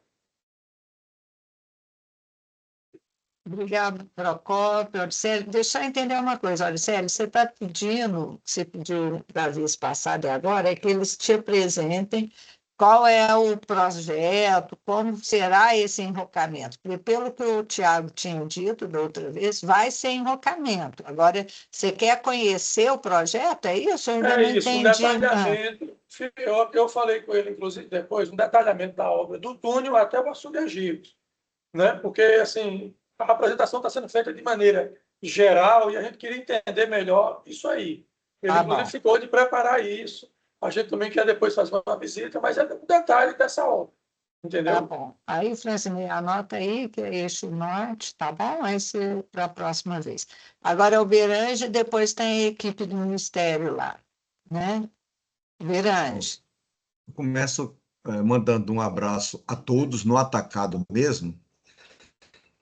Obrigado, Procópio. Auricélio, deixa eu entender uma coisa, Auricélio, você está pedindo, você pediu da vez passada e agora, é que eles te apresentem qual é o projeto, como será esse enrocamento. Porque, pelo que o Tiago tinha dito da outra vez, vai ser enrocamento. Agora, você quer conhecer o projeto? É isso? Eu ainda não isso, um entendi. detalhamento. Eu falei com ele, inclusive, depois, um detalhamento da obra, do túnel até o Açude Egito, né? Porque, assim, a apresentação está sendo feita de maneira geral e a gente queria entender melhor isso aí. Ele, inclusive, ficou de preparar isso. A gente também quer depois fazer uma visita, mas é um detalhe dessa obra, entendeu? Tá bom. Aí, Francine, anota aí que é eixo norte, tá bom? Esse é para a próxima vez. Agora, o Berange, depois tem a equipe do Ministério lá, né? Berange. Eu começo mandando um abraço a todos no atacado mesmo,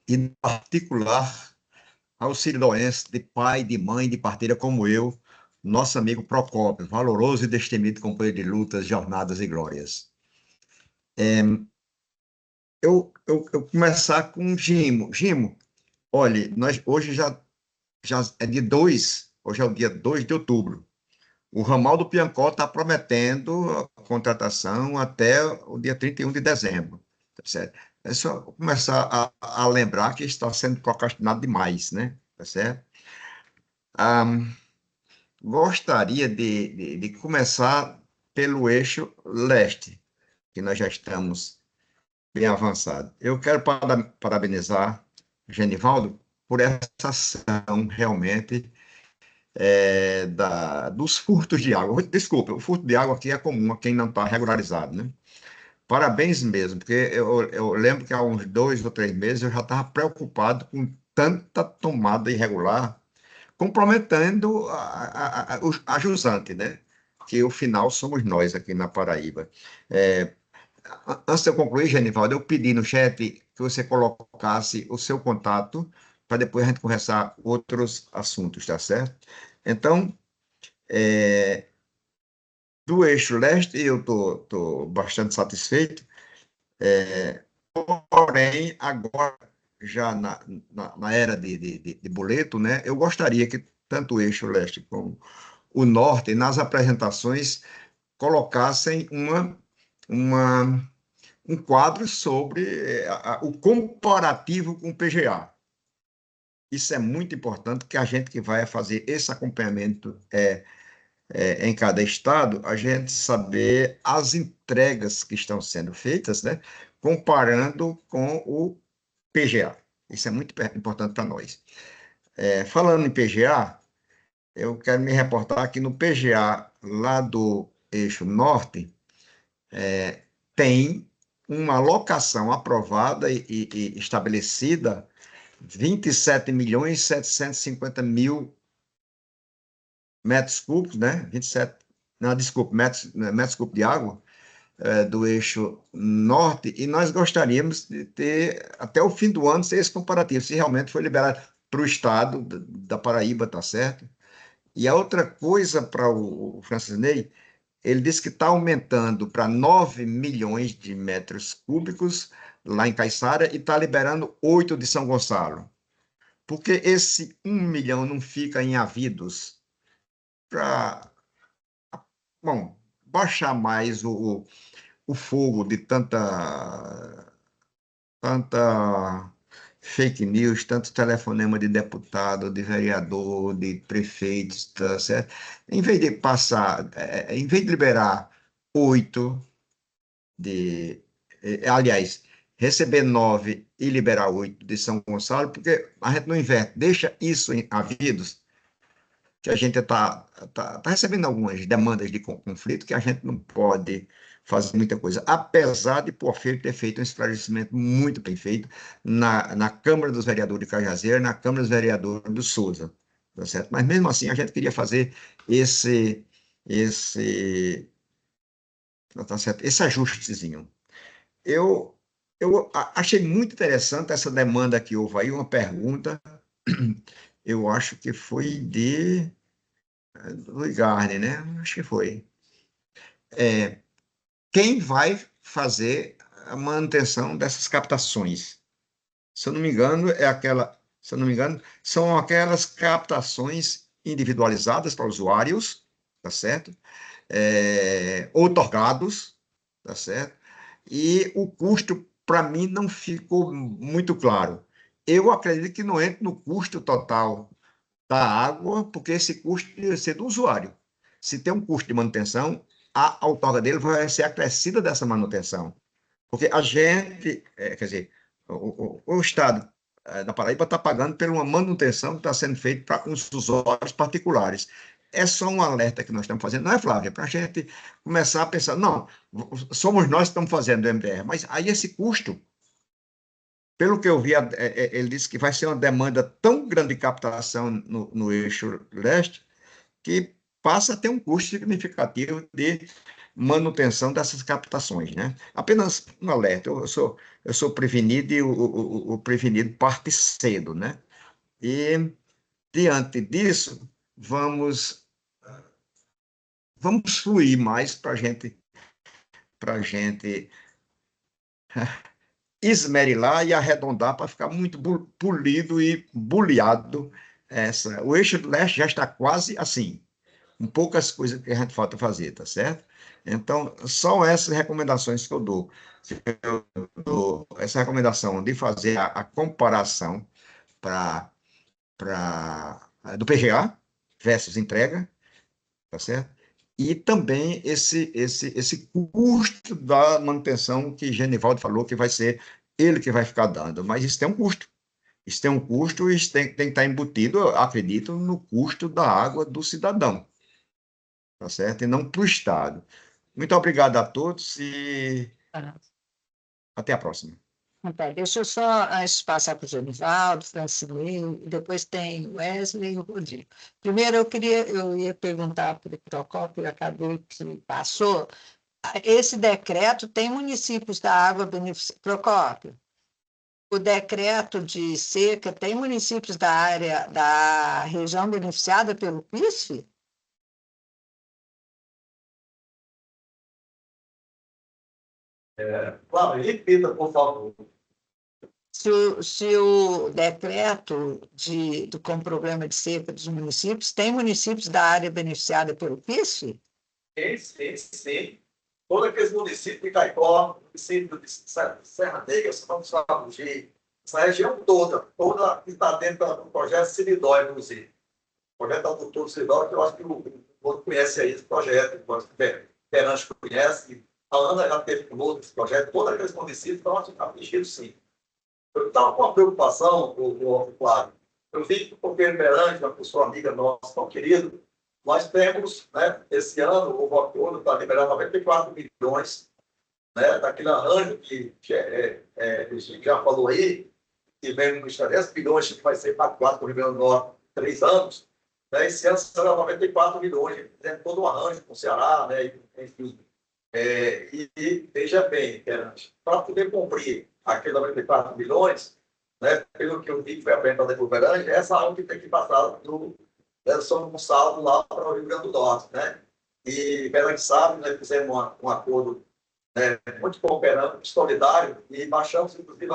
e em particular aos siloenses de pai, de mãe, de parteira como eu, nosso amigo Procópio, valoroso e destemido companheiro de lutas, jornadas e glórias. Eu começar com o Gimo. Gimo, olha, nós hoje já é dia 2, hoje é o dia 2 de outubro. O ramal do Piancó está prometendo a contratação até o dia 31 de dezembro. Tá certo? É só começar a lembrar que está sendo procrastinado demais, né? Tá certo? Gostaria de começar pelo eixo leste, que nós já estamos bem avançados. Eu quero parabenizar Genivaldo por essa ação realmente dos furtos de água. Desculpa, o furto de água aqui é comum a quem não está regularizado, né? Parabéns mesmo, porque eu lembro que há uns 2 ou 3 meses eu já estava preocupado com tanta tomada irregular, comprometendo a jusante, né? Que o final somos nós aqui na Paraíba. Antes de eu concluir, Genivaldo, eu pedi no chat que você colocasse o seu contato para depois a gente conversar outros assuntos, tá certo? Então, do eixo leste, eu estou bastante satisfeito, porém, agora, já na era de boleto, né, eu gostaria que tanto o eixo leste como o norte, nas apresentações, colocassem um quadro sobre o comparativo com o PGA. Isso é muito importante, que a gente que vai fazer esse acompanhamento em cada estado, a gente saber as entregas que estão sendo feitas, né, comparando com o PGA. Isso é muito importante para nós. Falando em PGA, eu quero me reportar que no PGA lá do Eixo Norte, tem uma alocação aprovada e estabelecida 27.750.000 metros cúbicos, né? 27, não, desculpe, metros cúbicos de água do eixo norte, e nós gostaríamos de ter, até o fim do ano, ter esse comparativo, se realmente foi liberado para o estado da Paraíba, tá certo? E a outra coisa para o Francis Ney, ele disse que está aumentando para 9 milhões de metros cúbicos lá em Caiçara e está liberando 8 de São Gonçalo. Porque esse 1 milhão não fica em Avidos para, bom, baixar mais o fogo de tanta fake news, tanto telefonema de deputado, de vereador, de prefeito, tá certo? Em vez de passar, em vez de liberar 8 aliás, receber 9 e liberar 8 de São Gonçalo, porque a gente não inverte, deixa isso em Avidos, que a gente tá recebendo algumas demandas de conflito que a gente não pode fazer muita coisa, apesar de Porfírio ter feito um esclarecimento muito bem feito na Câmara dos Vereadores de Cajazeira, na Câmara dos Vereadores do Souza, tá certo? Mas mesmo assim a gente queria fazer esse, tá certo? Esse ajustezinho. Eu, eu achei muito interessante essa demanda que houve aí, uma pergunta, eu acho que foi do Igarne, né? Acho que foi. Quem vai fazer a manutenção dessas captações? Se eu não me engano, se eu não me engano, são aquelas captações individualizadas para usuários, tá certo? Outorgados, tá certo? E o custo, para mim, não ficou muito claro. Eu acredito que não entra no custo total da água, porque esse custo deve ser do usuário. Se tem um custo de manutenção, a outorga dele vai ser acrescida dessa manutenção. Porque a gente, quer dizer, o Estado da Paraíba está pagando por uma manutenção que está sendo feita para os usuários particulares. É só um alerta que nós estamos fazendo, não é, Flávia? Para a gente começar a pensar, não, somos nós que estamos fazendo o MDR, mas aí esse custo, pelo que eu vi, ele disse que vai ser uma demanda tão grande de captação no eixo leste, que passa a ter um custo significativo de manutenção dessas captações, né? Apenas um alerta, eu sou prevenido e o prevenido parte cedo, né? E, diante disso, vamos fluir mais para gente esmerilar e arredondar para ficar muito polido e bulhado. O eixo do leste já está quase assim, com poucas coisas que a gente falta fazer, tá certo? Então, são essas recomendações que eu dou. Essa recomendação de fazer a comparação do PGA versus entrega, tá certo? E também esse custo da manutenção que Genivaldo falou que vai ser ele que vai ficar dando, mas isso tem um custo. Isso tem um custo e isso tem que estar embutido, eu acredito, no custo da água do cidadão, tá certo? E não para o Estado. Muito obrigado a todos e até a próxima. Tá, deixa eu só passar para o Genivaldo, Francinei, e depois tem o Wesley e o Rodrigo. Primeiro, eu ia perguntar para o Procópio, acabou que passou. Esse decreto tem municípios da água beneficiada. Procópio, o decreto de seca tem municípios da área, da região beneficiada pelo PISF? Flávio, repita, por favor. Se o decreto com problema de seca dos municípios, tem municípios da área beneficiada pelo PISF? Sim. Todos aqueles municípios de Caicó, município de Serra Negra, São Sabugi, essa região toda que está dentro do projeto Ciridó, inclusive. projeto da Doutor Cidadão, que eu acho que o outro conhece aí esse projeto, o Fernandes conhece, a Ana já teve conosco esse projeto, todos aqueles municípios estão atingidos, sim. Eu estava com uma preocupação, claro. Eu vi que o Coqueiro Berante, uma pessoa amiga nossa, tão querido, nós temos, né, esse ano, o voto está liberando 94 milhões, né, daquele arranjo que a gente já falou aí, que vem no Ministério 10 bilhões, que vai ser para 4 milhões no Norte, 3 anos. Né, esse ano será 94 milhões, tem todo o arranjo com o Ceará, né, enfim. E veja bem, para poder cumprir aqueles 94 milhões, né, pelo que eu vi que foi apresentado pelo Verante, essa água que tem que passar do São Gonçalo lá para o Rio Grande do Norte. Né? E Verante sabe, nós fizemos um acordo, né, muito cooperante, solidário, e baixamos, inclusive,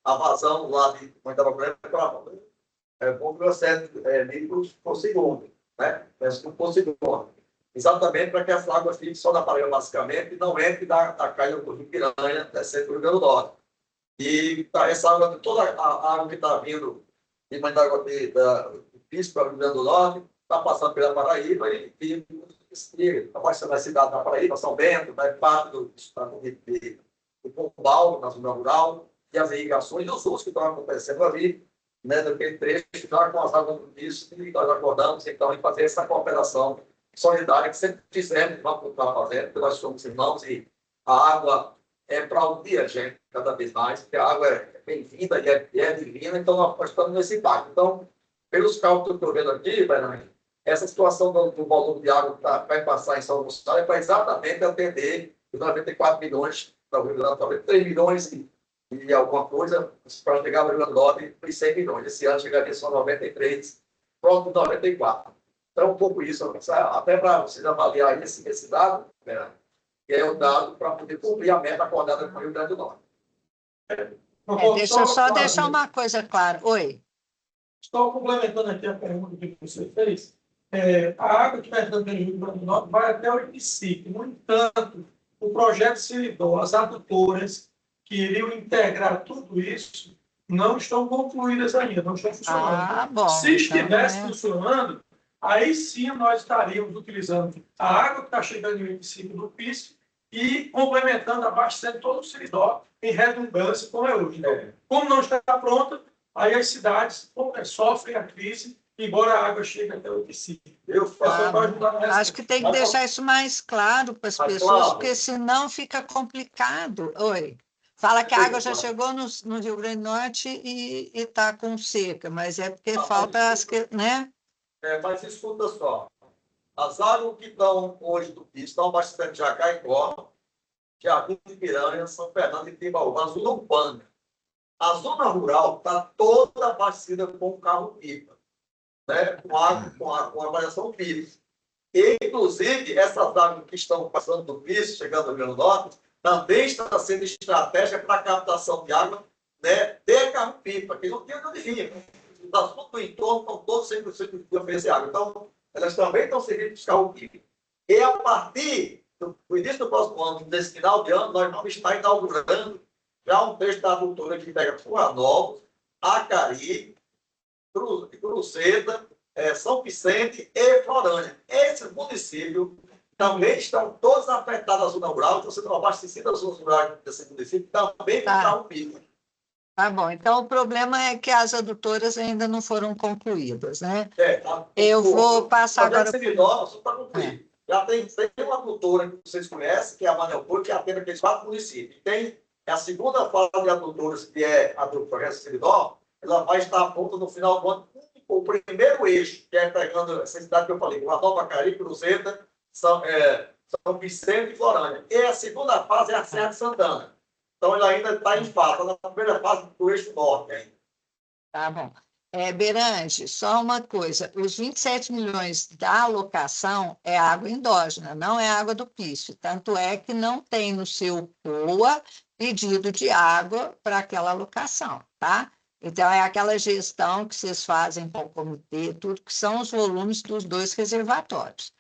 a vazão lá de Moitava para 1,7 litros por segundo. Né? Por segundo. Exatamente para que essa água fique só na parede, basicamente, e não entre da calha do Rio Piranha, descendo do Rio Grande do Norte. E essa água, toda a água que está vindo de mãe d'água do Piso para o Rio Grande do Norte, está passando pela Paraíba e abaixando a cidade da Paraíba, São Bento, né, parte do Pombal, na zona rural, e as irrigações e os outros que estão acontecendo ali, né, naquele trecho, já com as águas do Piso, e nós acordamos, então, em fazer essa cooperação solidária que sempre fizemos, vamos continuar fazendo, porque nós somos irmãos e a água é para unir a gente cada vez mais, porque a água é bem-vinda e é divina, então nós estamos nesse impacto. Então, pelos cálculos que eu estou vendo aqui, Fernando, essa situação do volume de água que vai passar em São Gonçalo é para exatamente atender os 94 milhões, talvez 3 milhões e alguma coisa, para chegar ao Rio Grande do Norte, e 100 milhões. Esse ano chegaria só 93, próximo de 94. Então, um pouco isso, até para vocês avaliar esse dado, né, que é o dado para poder cumprir a meta acordada com o Rio Grande do Norte. Deixa eu só deixar uma coisa clara. Oi. Estou complementando aqui a pergunta que você fez. A água que vai entrando no Rio Grande do Norte vai até o Ibicique. No entanto, o projeto Seridó, as adutoras que iriam integrar tudo isso, não estão concluídas ainda, não estão funcionando. Bom, se estivesse funcionando, aí sim nós estaríamos utilizando a água que está chegando no município do Piso e complementando, abastecendo todo o Seridó em redundância, como é hoje. Então, como não está pronta, aí as cidades sofrem a crise, embora a água chegue até o Piso. Acho que tem que deixar isso mais claro para as pessoas, porque senão fica complicado. Oi. Fala que a água já chegou no Rio Grande do Norte e está com seca, mas é porque falta as que, né? Mas escuta só, as águas que estão hoje do Piso estão abastecendo Jacaicó, Jardim de Piranha, São Fernando e Timbaúba, a zona urbana. A zona rural está toda abastecida com carro-pipa, né? com a variação Piso. E, inclusive, essas águas que estão passando do Piso, chegando ao Rio Grande do Norte, também está sendo estratégia para a captação de água, né, de carro-pipa, que não tem onde vir. Os assuntos do entorno estão todos sempre de oferecer água. Então, elas também estão servindo para os carro-pipa. E a partir do início do próximo ano, nesse final de ano, nós vamos estar inaugurando já um trecho da adutora que pega Novos, Acari, Cruzeiro, São Vicente e Florânia. Esses municípios também estão todos afetados na zona rural, então, sendo abastecidos nas zonas rurais desse município, também com carro-pipa. Tá bom, então o problema é que as adutoras ainda não foram concluídas, né? Eu vou passar agora... Só para concluir. Já tem uma adutora que vocês conhecem, que é a Manelpur, que atende aqueles 4 municípios. Tem a segunda fase de adutoras, que é a do projeto Seridó, ela vai estar pronta no final do ano. O primeiro eixo, que é pegando essa cidade que eu falei, Nova Cari, Cruzeiro, São Vicente e Florânia. E a segunda fase é a Serra de Santana. Então, ele ainda está em fase, na primeira fase do eixo norte ainda. Tá bom. Berange, só uma coisa, os 27 milhões da alocação é água endógena, não é água do Piso, tanto é que não tem no seu POA pedido de água para aquela alocação, tá? Então, é aquela gestão que vocês fazem com o comitê, tudo que são os volumes dos 2 reservatórios.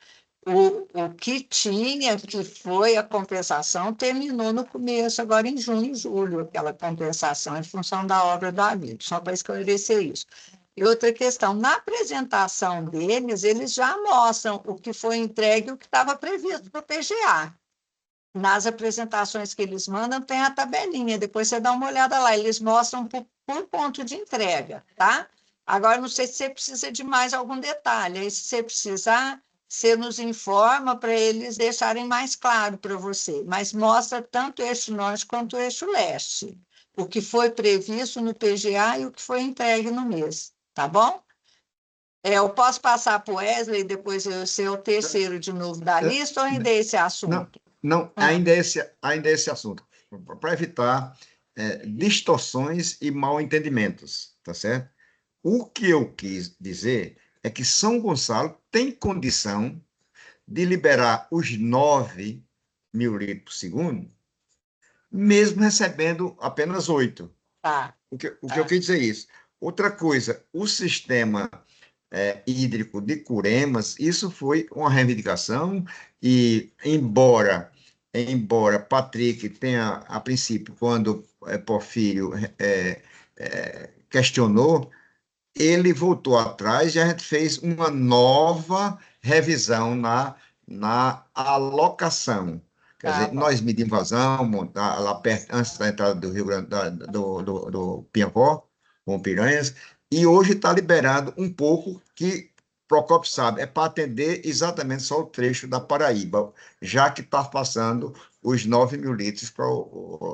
O que tinha, que foi a compensação, terminou no começo, agora em junho e julho, aquela compensação em função da obra do amigo, só para esclarecer isso. E outra questão, na apresentação deles, eles já mostram o que foi entregue e o que estava previsto para o PGA. Nas apresentações que eles mandam, tem a tabelinha, depois você dá uma olhada lá, eles mostram por ponto de entrega, tá? Agora, não sei se você precisa de mais algum detalhe, aí se você precisar, você nos informa para eles deixarem mais claro para você, mas mostra tanto o eixo norte quanto o eixo leste, o que foi previsto no PGA e o que foi entregue no mês, tá bom? Eu posso passar para o Wesley, depois eu ser o terceiro de novo da lista, ou ainda é esse Não, assunto? não, ainda é esse assunto, para evitar distorções e mal-entendimentos, tá certo? O que eu quis dizer é que São Gonçalo tem condição de liberar os 9.000 litros por segundo, mesmo recebendo apenas 8. Tá. O que eu quis dizer é isso. Outra coisa, o sistema hídrico de Curemas, isso foi uma reivindicação e, embora Patrick tenha, a princípio, quando Porfírio questionou, ele voltou atrás e a gente fez uma nova revisão na alocação. Quer Tá dizer, bom. nós medimos vazão, lá perto, antes da entrada do Rio Grande, do Piancó, com Piranhas, e hoje está liberado um pouco, que Procopio sabe, é para atender exatamente só o trecho da Paraíba, já que está passando os 9.000 litros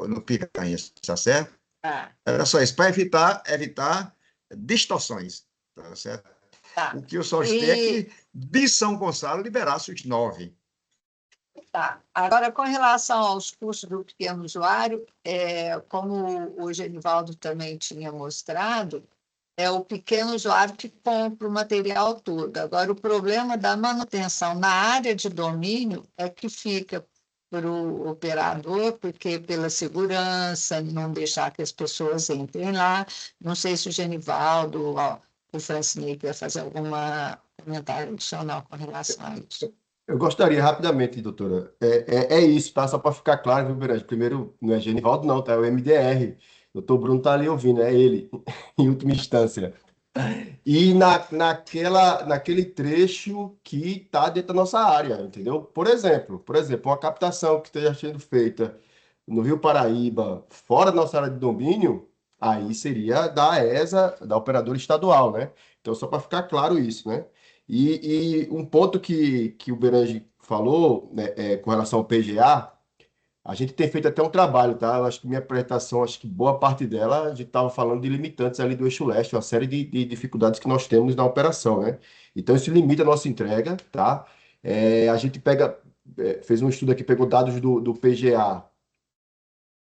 no Piranhas, tá certo? Tá, Era só isso, para evitar distorções, tá certo? tá. O que eu solicitei é que de São Gonçalo liberasse os 9. Tá. Agora, com relação aos custos do pequeno usuário, como o Genivaldo também tinha mostrado, é o pequeno usuário que compra o material todo. Agora, o problema da manutenção na área de domínio é que fica para o operador, porque pela segurança, não deixar que as pessoas entrem lá. Não sei se o Genivaldo, o Francinei quer fazer alguma comentário adicional com relação a isso. Eu gostaria rapidamente, doutora. É isso, tá? Só para ficar claro, viu, Berante? Primeiro, não é Genivaldo, não, tá? É o MDR. Doutor Bruno está ali ouvindo, é ele, em última instância. E naquele trecho que está dentro da nossa área, entendeu? Por exemplo, uma captação que esteja sendo feita no Rio Paraíba, fora da nossa área de domínio, aí seria da ESA, da operadora estadual, né? Então, só para ficar claro isso, né? E um ponto que o Berange falou, né, com relação ao PGA, a gente tem feito até um trabalho, tá? Eu acho que minha apresentação, acho que boa parte dela, a gente estava falando de limitantes ali do eixo leste, uma série de dificuldades que nós temos na operação, né? Então, isso limita a nossa entrega, tá? A gente fez um estudo aqui, pegou dados do PGA,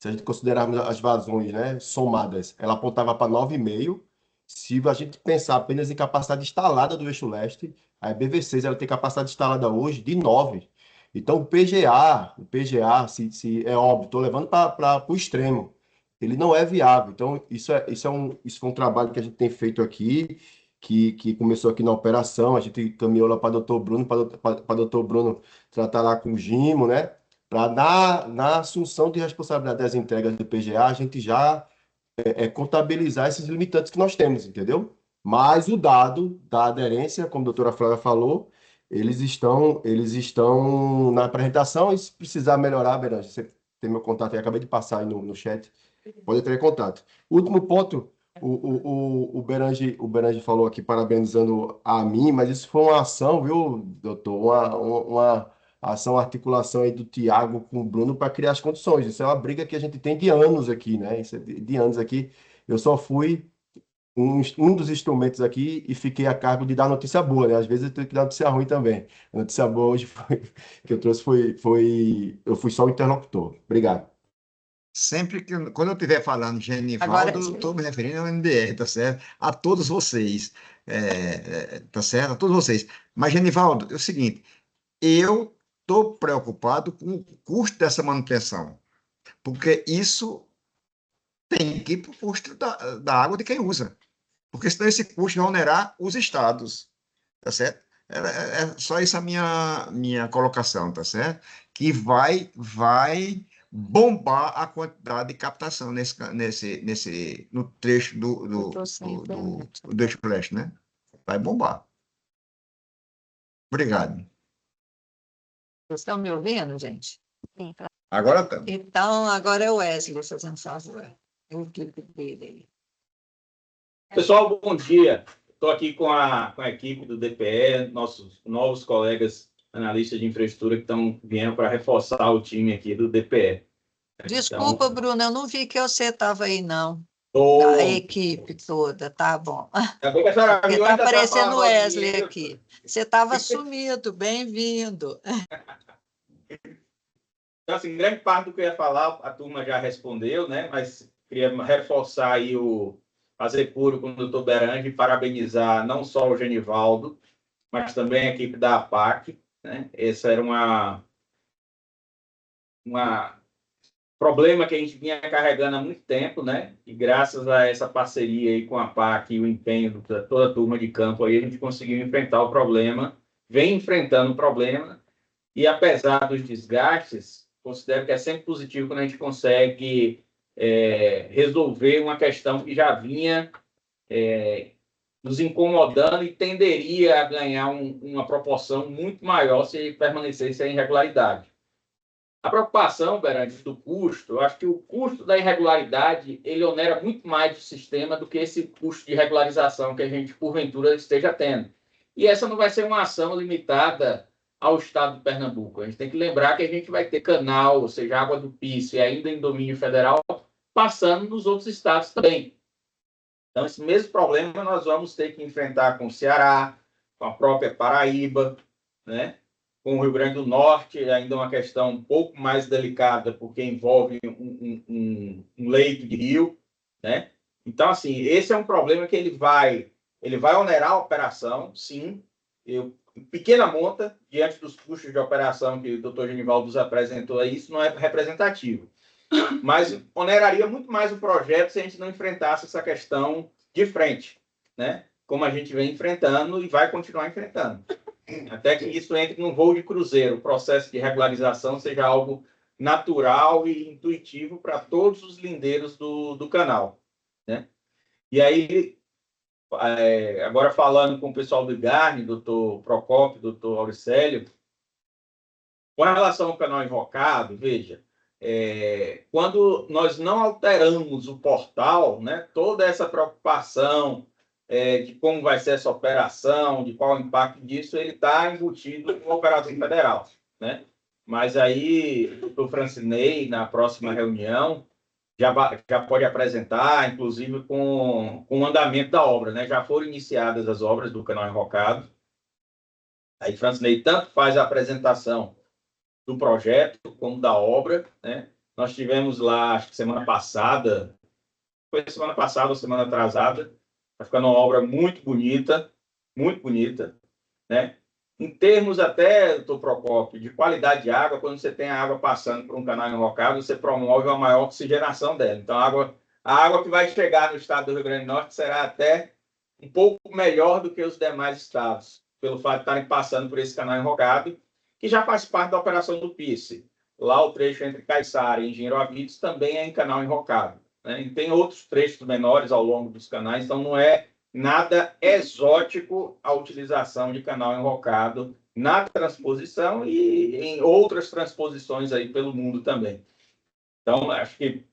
se a gente considerarmos as vazões, né, somadas, ela apontava para 9,5. Se a gente pensar apenas em capacidade instalada do eixo leste, a BV6 ela tem capacidade instalada hoje de 9. Então, o PGA, se é óbvio, estou levando para o extremo. Ele não é viável. Então, isso foi um trabalho que a gente tem feito aqui, que começou aqui na operação. A gente caminhou lá para o doutor Bruno, para doutor Bruno tratar lá com o Gimo, né? Para na assunção de responsabilidade das entregas do PGA, a gente já contabilizar esses limitantes que nós temos, entendeu? Mas o dado da aderência, como a doutora Flávia falou, eles estão na apresentação, e se precisar melhorar, Berange, você tem meu contato aí, acabei de passar aí no chat, pode entrar em contato. Último ponto, o Berange falou aqui, parabenizando a mim, mas isso foi uma ação, viu, doutor? Uma ação, articulação aí do Tiago com o Bruno para criar as condições. Isso é uma briga que a gente tem de anos aqui, né? Isso é de anos aqui. Eu só fui um dos instrumentos aqui e fiquei a cargo de dar notícia boa, né? Às vezes eu tenho que dar notícia ruim também. A notícia boa hoje que eu trouxe eu fui só o interlocutor. Obrigado. Sempre que, quando eu estiver falando de Agora, Genivaldo, eu estou me referindo ao MDR, tá certo? A todos vocês, tá certo? A todos vocês. Mas, Genivaldo, é o seguinte, eu estou preocupado com o custo dessa manutenção, porque isso tem que ir para o custo da água de quem usa, porque senão esse custo vai onerar os estados, tá certo? É só isso a minha colocação, tá certo? Que vai bombar a quantidade de captação no trecho Eu tô sem internet. do eixo leste, né? Vai bombar. Obrigado. Vocês estão me ouvindo, gente? Sim, Agora estamos. Então, agora é o Wesley fazendo favor. Eu clico dele aí. Pessoal, bom dia. Estou aqui com a equipe do DPE, nossos novos colegas analistas de infraestrutura que vieram para reforçar o time aqui do DPE. Desculpa, Bruno, eu não vi que você estava aí, não. Tô... A equipe toda, tá bom. Está Está aparecendo o Wesley aqui. Você estava sumido, bem-vindo. Então, assim, grande parte do que eu ia falar, a turma já respondeu, né? Mas queria reforçar aí fazer puro com o doutor Berange e parabenizar não só o Genivaldo, mas também a equipe da APAC, né? Esse era uma problema que a gente vinha carregando há muito tempo, né? E graças a essa parceria aí com a APAC e o empenho de toda a turma de campo aí, a gente conseguiu enfrentar o problema, vem enfrentando o problema, e apesar dos desgastes, considero que é sempre positivo quando a gente consegue resolver uma questão que já vinha nos incomodando e tenderia a ganhar uma proporção muito maior se permanecesse a irregularidade. A preocupação, Berantes, do custo, eu acho que o custo da irregularidade ele onera muito mais o sistema do que esse custo de regularização que a gente, porventura, esteja tendo. E essa não vai ser uma ação limitada ao estado de Pernambuco. A gente tem que lembrar que a gente vai ter canal, ou seja, água do Pício, e ainda em domínio federal, passando nos outros estados também. Então, esse mesmo problema nós vamos ter que enfrentar com o Ceará, com a própria Paraíba, né? Com o Rio Grande do Norte, ainda uma questão um pouco mais delicada, porque envolve um leito de rio, né? Então, assim, esse é um problema que ele vai onerar a operação, sim, pequena monta, diante dos custos de operação que o doutor Genivaldo nos apresentou aí, isso não é representativo. Mas oneraria muito mais o projeto se a gente não enfrentasse essa questão de frente, né? Como a gente vem enfrentando e vai continuar enfrentando. Até que isso entre num voo de cruzeiro, o processo de regularização seja algo natural e intuitivo para todos os lindeiros do canal, né? E aí, agora falando com o pessoal do IGARNE, doutor Procópio, doutor Auricélio, com relação ao canal invocado, veja, quando nós não alteramos o portal, né, toda essa preocupação de como vai ser essa operação, de qual o impacto disso, ele está embutido no operador federal, né? Mas aí o doutor Francinei, na próxima reunião, já pode apresentar, inclusive com o andamento da obra, né? Já foram iniciadas as obras do canal invocado. Aí Francinei tanto faz a apresentação do projeto como da obra, né? Nós tivemos lá, acho que semana passada ou semana atrasada, está ficando uma obra muito bonita, né? Em termos até, doutor Procópio, de qualidade de água, quando você tem a água passando por um canal invocado, você promove uma maior oxigenação dela. Então, a água que vai chegar no estado do Rio Grande do Norte será até um pouco melhor do que os demais estados, pelo fato de estarem passando por esse canal invocado, que já faz parte da operação do PICE. Lá o trecho entre Caiçara e Engenheiro Avides também é em canal invocado, né? E tem outros trechos menores ao longo dos canais, então não é nada exótico a utilização de canal invocado na transposição e em outras transposições aí pelo mundo também. Então, acho que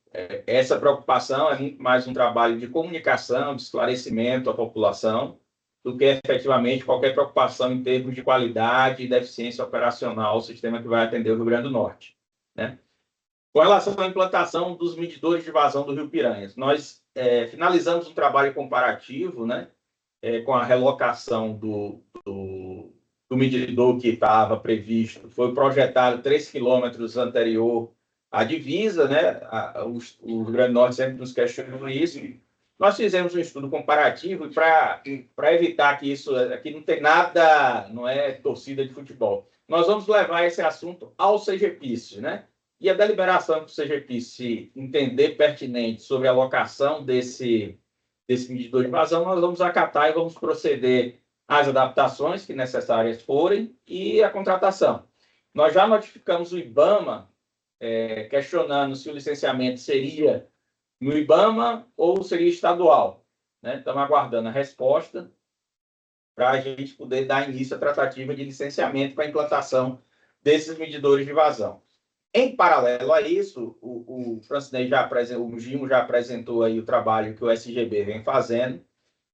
essa preocupação é muito mais um trabalho de comunicação, de esclarecimento à população, do que efetivamente qualquer preocupação em termos de qualidade e de eficiência operacional ao sistema que vai atender o Rio Grande do Norte, né? Com relação à implantação dos medidores de vazão do Rio Piranhas, nós finalizamos um trabalho comparativo, né, com a relocação do medidor que estava previsto. Foi projetado 3 quilômetros anterior à divisa, né? O Rio Grande do Norte sempre nos questionou isso. Nós fizemos um estudo comparativo para evitar que isso aqui não tem nada, não é torcida de futebol. Nós vamos levar esse assunto ao CGPIS, né? E a deliberação que o CGPIS entender pertinente sobre a alocação desse medidor de vazão, nós vamos acatar e vamos proceder às adaptações que necessárias forem e a contratação. Nós já notificamos o IBAMA questionando se o licenciamento seria no IBAMA ou seria estadual, né? Estamos aguardando a resposta para a gente poder dar início à tratativa de licenciamento para a implantação desses medidores de vazão. Em paralelo a isso, o Francinei o Gimo já apresentou aí o trabalho que o SGB vem fazendo.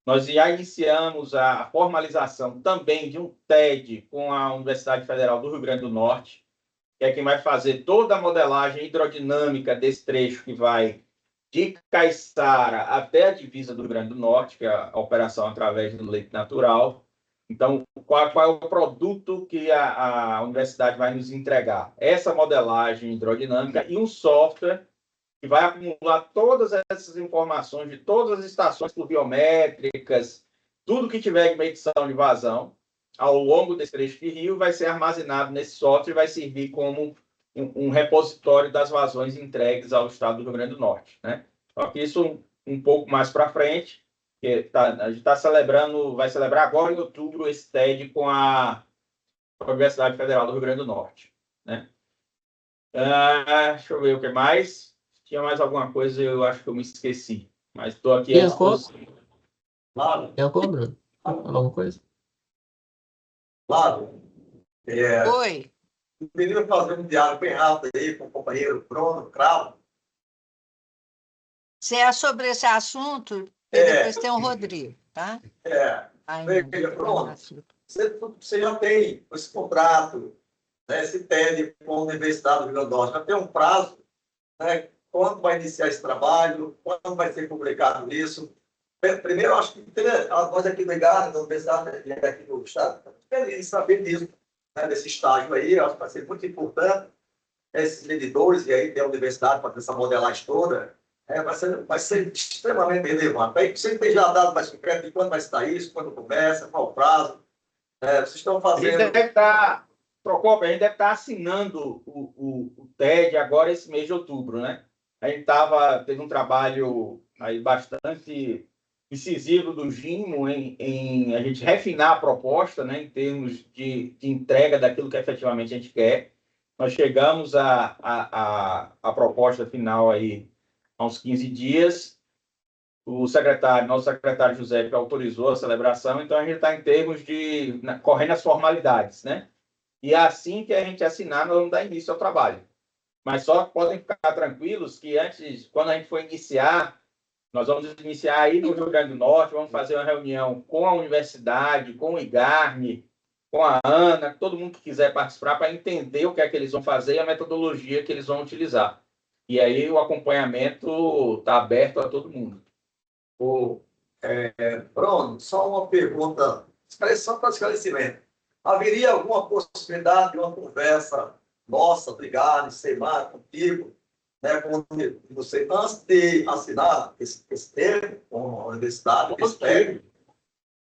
Nós já iniciamos a formalização também de um TED com a Universidade Federal do Rio Grande do Norte, que é quem vai fazer toda a modelagem hidrodinâmica desse trecho que vai de Caiçara até a divisa do Rio Grande do Norte, que é a operação através do leito natural. Então, qual é o produto que a universidade vai nos entregar? Essa modelagem hidrodinâmica e um software que vai acumular todas essas informações de todas as estações pluviométricas, tudo que tiver de medição de vazão ao longo desse trecho de rio vai ser armazenado nesse software e vai servir como um repositório das vazões entregues ao estado do Rio Grande do Norte, né? Só que isso um pouco mais para frente, que a gente está celebrando, vai celebrar agora em outubro esse TED com a Universidade Federal do Rio Grande do Norte, né? Deixa eu ver o que mais. Tinha mais alguma coisa, eu acho que eu me esqueci, mas estou aqui à disposição. Claro, Bruno? Alguma coisa? claro. Oi. Eu queria fazer um diálogo bem rápido aí com o companheiro Bruno Cravo. Se é sobre esse assunto, e depois tem o Rodrigo, tá? Veja, Bruno, você já tem esse contrato, né, esse TED com a Universidade do Rio Grande do Norte, já tem um prazo, né? Quando vai iniciar esse trabalho, quando vai ser publicado isso. Primeiro, acho que nós aqui do IGAR, da Universidade aqui do Estado, estamos felizes em saber disso, né, desse estágio aí. Acho que vai ser muito importante esses medidores, e aí tem a universidade para ter essa modelagem toda, vai ser extremamente relevante. Aí você tem já dado mais concreto de quando vai estar isso, quando começa, qual o prazo. Vocês estão fazendo... A gente deve estar, Procopio, a gente deve estar assinando o TED agora esse mês de outubro, né? A gente teve um trabalho aí bastante decisivo do Gimo em a gente refinar a proposta, né, em termos de entrega daquilo que efetivamente a gente quer. Nós chegamos à proposta final aí há uns 15 dias. Nosso secretário José, que autorizou a celebração, então a gente está em termos de correndo as formalidades, né? E assim que a gente assinar, nós vamos dar início ao trabalho. Mas só podem ficar tranquilos que antes, quando a gente for iniciar, nós vamos iniciar aí no Rio Grande do Norte, vamos fazer uma reunião com a universidade, com o IGARNE, com a ANA, todo mundo que quiser participar, para entender o que é que eles vão fazer e a metodologia que eles vão utilizar. E aí o acompanhamento está aberto a todo mundo. Bruno, só uma pergunta, só para esclarecimento. Haveria alguma possibilidade de uma conversa nossa, obrigado, Semar, contigo, né, com você, antes de assinar esse termo com a universidade?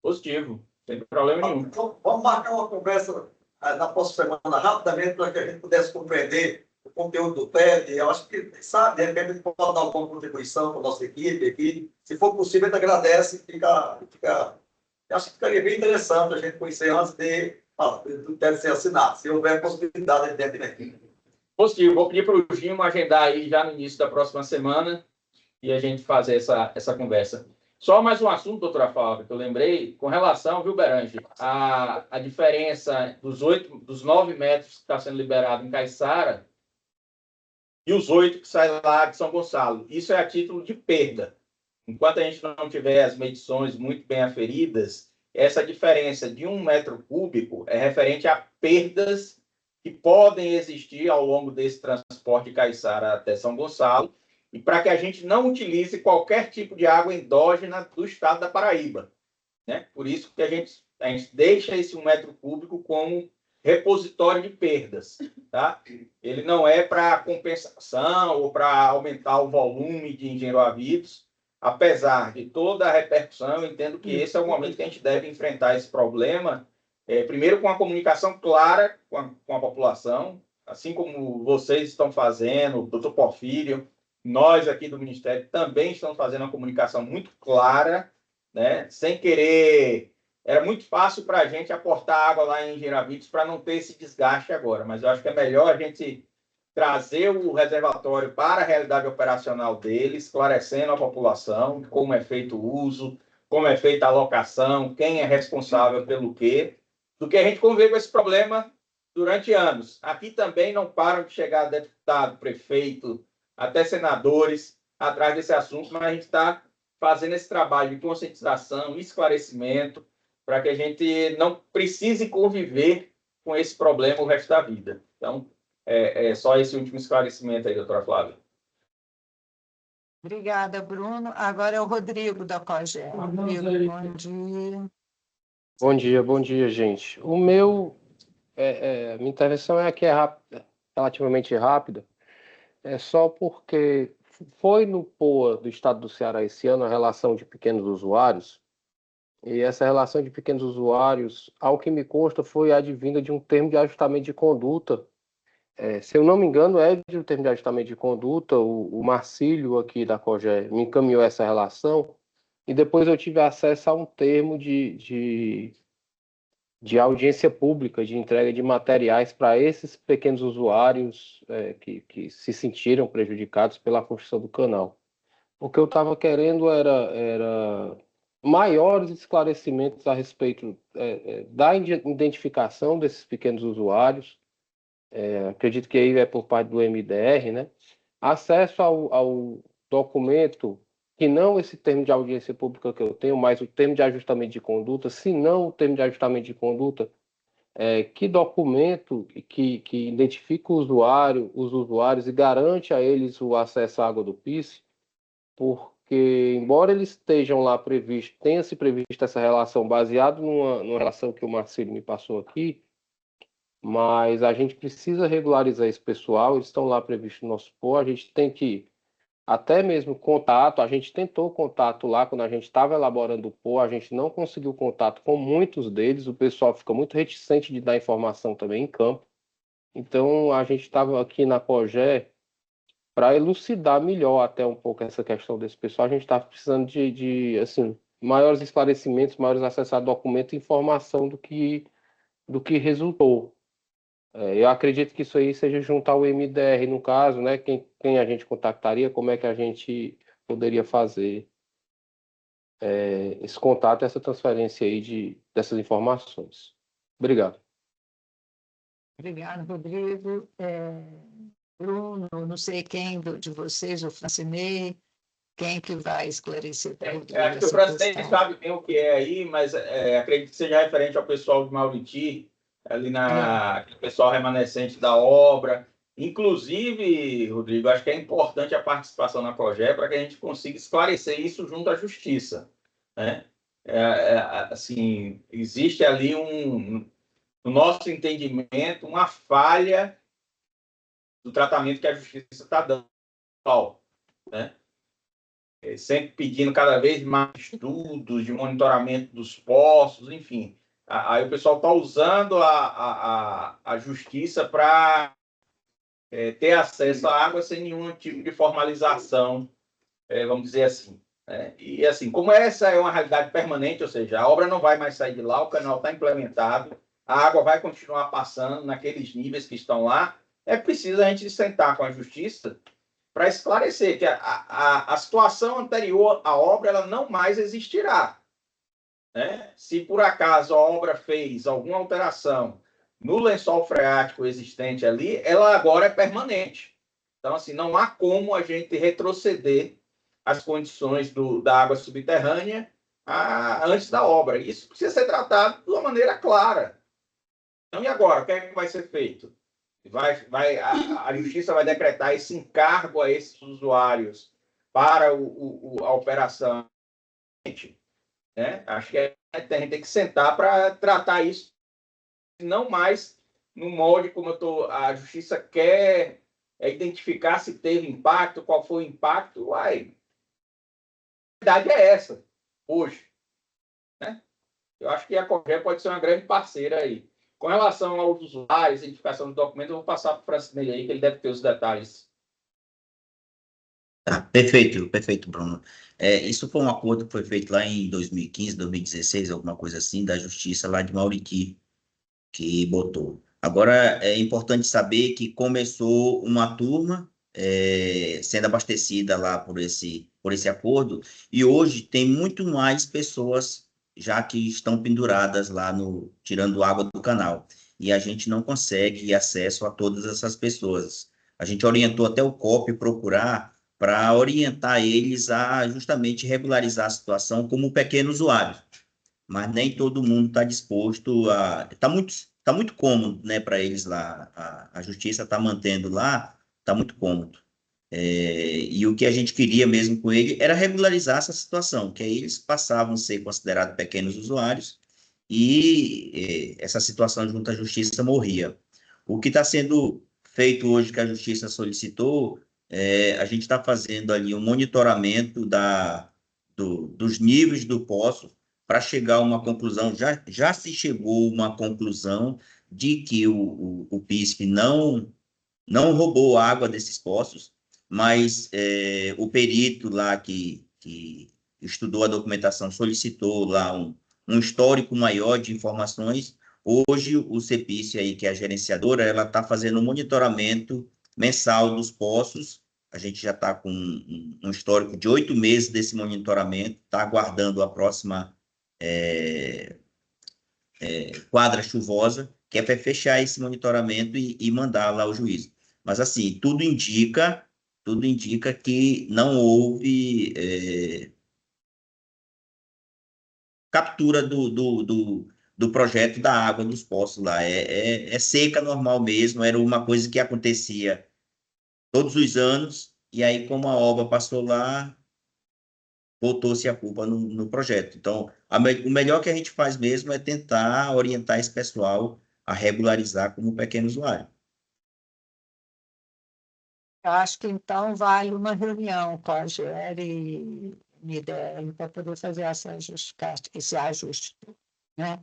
Positivo, sem problema nenhum. Então, vamos marcar uma conversa na próxima semana, rapidamente, para que a gente pudesse compreender o conteúdo do TED. Eu acho que, sabe, de repente, a gente pode dar alguma contribuição para a nossa equipe aqui. Se for possível, a gente agradece. Acho que ficaria bem interessante a gente conhecer antes do TED ser assinado, se houver possibilidade, evidentemente. Positivo. Vou pedir para o Gimo agendar aí já no início da próxima semana e a gente fazer essa conversa. Só mais um assunto, doutora Fábio, que eu lembrei, com relação, viu, Berange, a diferença dos 9 metros que está sendo liberado em Caiçara e os 8 que saem lá de São Gonçalo. Isso é a título de perda. Enquanto a gente não tiver as medições muito bem aferidas, essa diferença de 1 metro cúbico é referente a perdas que podem existir ao longo desse transporte de Caiçara até São Gonçalo, e para que a gente não utilize qualquer tipo de água endógena do estado da Paraíba, né? Por isso que a gente deixa esse 1 metro cúbico como repositório de perdas, tá? Ele não é para compensação ou para aumentar o volume de engenhoavidos, apesar de toda a repercussão. Eu entendo que esse é o momento que a gente deve enfrentar esse problema, primeiro com a comunicação clara com a população, assim como vocês estão fazendo, o doutor Porfírio, nós aqui do Ministério também estamos fazendo uma comunicação muito clara, né? Sem querer... Era muito fácil para a gente aportar água lá em Engenhoavidos para não ter esse desgaste agora, mas eu acho que é melhor a gente trazer o reservatório para a realidade operacional dele, esclarecendo a população como é feito o uso, como é feita a alocação, quem é responsável pelo quê, do que a gente convive com esse problema durante anos. Aqui também não param de chegar deputado, prefeito, até senadores atrás desse assunto, mas a gente está fazendo esse trabalho de conscientização, esclarecimento, para que a gente não precise conviver com esse problema o resto da vida. Então, é só esse último esclarecimento aí, doutora Flávia. Obrigada, Bruno. Agora é o Rodrigo da COGE. Rodrigo, bom dia. Bom dia, gente. Minha intervenção aqui é rápida, relativamente rápida. É só porque foi no POA do Estado do Ceará esse ano a relação de pequenos usuários, e essa relação de pequenos usuários, ao que me consta, foi advinda de um termo de ajustamento de conduta. Se eu não me engano, é de um termo de ajustamento de conduta, o Marcílio aqui da COGE me encaminhou essa relação, e depois eu tive acesso a um termo de audiência pública, de entrega de materiais para esses pequenos usuários que se sentiram prejudicados pela construção do canal. O que eu estava querendo era maiores esclarecimentos a respeito da identificação desses pequenos usuários, acredito que aí é por parte do MDR, né? Acesso ao documento, que não esse termo de audiência pública que eu tenho, mas o termo de ajustamento de conduta, se não o termo de ajustamento de conduta, que documento que identifica os usuários e garante a eles o acesso à água do PIS, porque, embora eles estejam lá previstos, tenha-se previsto essa relação baseado numa relação que o Marcílio me passou aqui, mas a gente precisa regularizar esse pessoal, eles estão lá previstos no nosso POA, a gente tem que, até mesmo contato, a gente tentou contato lá quando a gente estava elaborando o POA, a gente não conseguiu contato com muitos deles, o pessoal fica muito reticente de dar informação também em campo, então a gente estava aqui na COGE para elucidar melhor até um pouco essa questão desse pessoal, a gente estava precisando de assim, maiores esclarecimentos, maiores acessos a documento e informação do que resultou. Eu acredito que isso aí seja junto ao MDR, no caso, né? Quem a gente contactaria, como é que a gente poderia fazer esse contato, essa transferência aí dessas informações. Obrigado. Obrigado, Rodrigo. Bruno, não sei quem de vocês, o Francinei, quem que vai esclarecer para o Rodrigo Acho que o essa Francinei questão? sabe bem o que é aí, mas acredito que seja referente ao pessoal de Mauriti, ali aquele pessoal remanescente da obra. Inclusive, Rodrigo, acho que é importante a participação na COGE para que a gente consiga esclarecer isso junto à Justiça, né? Assim, existe ali no nosso entendimento, uma falha do tratamento que a Justiça está dando, né? Sempre pedindo cada vez mais estudos de monitoramento dos poços, enfim. Aí o pessoal está usando a Justiça para ter acesso à água sem nenhum tipo de formalização, vamos dizer assim. E assim, como essa é uma realidade permanente, ou seja, a obra não vai mais sair de lá, o canal está implementado, a água vai continuar passando naqueles níveis que estão lá, é preciso a gente sentar com a Justiça para esclarecer que a situação anterior à obra ela não mais existirá. Né? Se por acaso a obra fez alguma alteração no lençol freático existente ali, ela agora é permanente. Então, assim, não há como a gente retroceder as condições da água subterrânea antes da obra. Isso precisa ser tratado de uma maneira clara. Então, e agora? O que é que vai ser feito? A Justiça vai decretar esse encargo a esses usuários para a operação. Né? Acho que a gente tem que sentar para tratar isso, não mais no molde como a Justiça quer identificar se teve impacto, qual foi o impacto. A verdade é essa, hoje. Né? Eu acho que a COGE pode ser uma grande parceira aí. Com relação aos usuários, identificação do documento, eu vou passar para o Francinei aí, que ele deve ter os detalhes. Tá, perfeito, Bruno. Isso foi um acordo que foi feito lá em 2015, 2016, alguma coisa assim, da Justiça lá de Mauriti, que botou. Agora, é importante saber que começou uma turma sendo abastecida lá por esse acordo, e hoje tem muito mais pessoas já que estão penduradas lá tirando água do canal, e a gente não consegue acesso a todas essas pessoas. A gente orientou até o COP procurar para orientar eles a justamente regularizar a situação como pequeno usuário, mas nem todo mundo está disposto a. Tá muito cômodo, né, para eles lá. A justiça está mantendo lá, está muito cômodo. E o que a gente queria mesmo com ele era regularizar essa situação, que aí eles passavam a ser considerados pequenos usuários e essa situação junto à justiça morria. O que está sendo feito hoje, que a justiça solicitou, a gente está fazendo ali um monitoramento dos níveis do poço para chegar a uma conclusão. Já se chegou a uma conclusão de que o PISP não roubou água desses poços, mas o perito lá que estudou a documentação solicitou lá um histórico maior de informações. Hoje, o CEPIC, aí, que é a gerenciadora, ela está fazendo um monitoramento mensal dos poços. A gente já está com um histórico de 8 meses desse monitoramento, está aguardando a próxima quadra chuvosa, que é para fechar esse monitoramento e mandar lá ao juízo. Mas, assim, tudo indica que não houve captura do projeto da água dos poços lá. É seca normal mesmo, era uma coisa que acontecia todos os anos, e aí, como a obra passou lá, botou-se a culpa no projeto. Então, o melhor que a gente faz mesmo é tentar orientar esse pessoal a regularizar como pequeno usuário. Eu acho que então vale uma reunião com a GER e MIDER para poder fazer esse ajuste, né?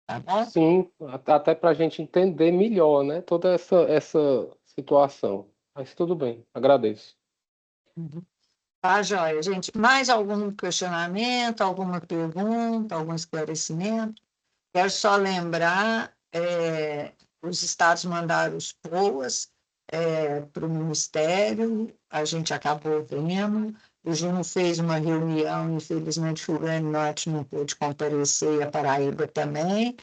Tá bom? Sim, até para a gente entender melhor, né, toda essa situação. Mas tudo bem, agradeço. Tá, joia, gente. Mais algum questionamento, alguma pergunta, algum esclarecimento? Quero só lembrar, os estados mandaram os POAs para o Ministério, a gente acabou vendo, o Gino fez uma reunião, infelizmente o Rio Grande do Norte não pôde comparecer, e a Paraíba também,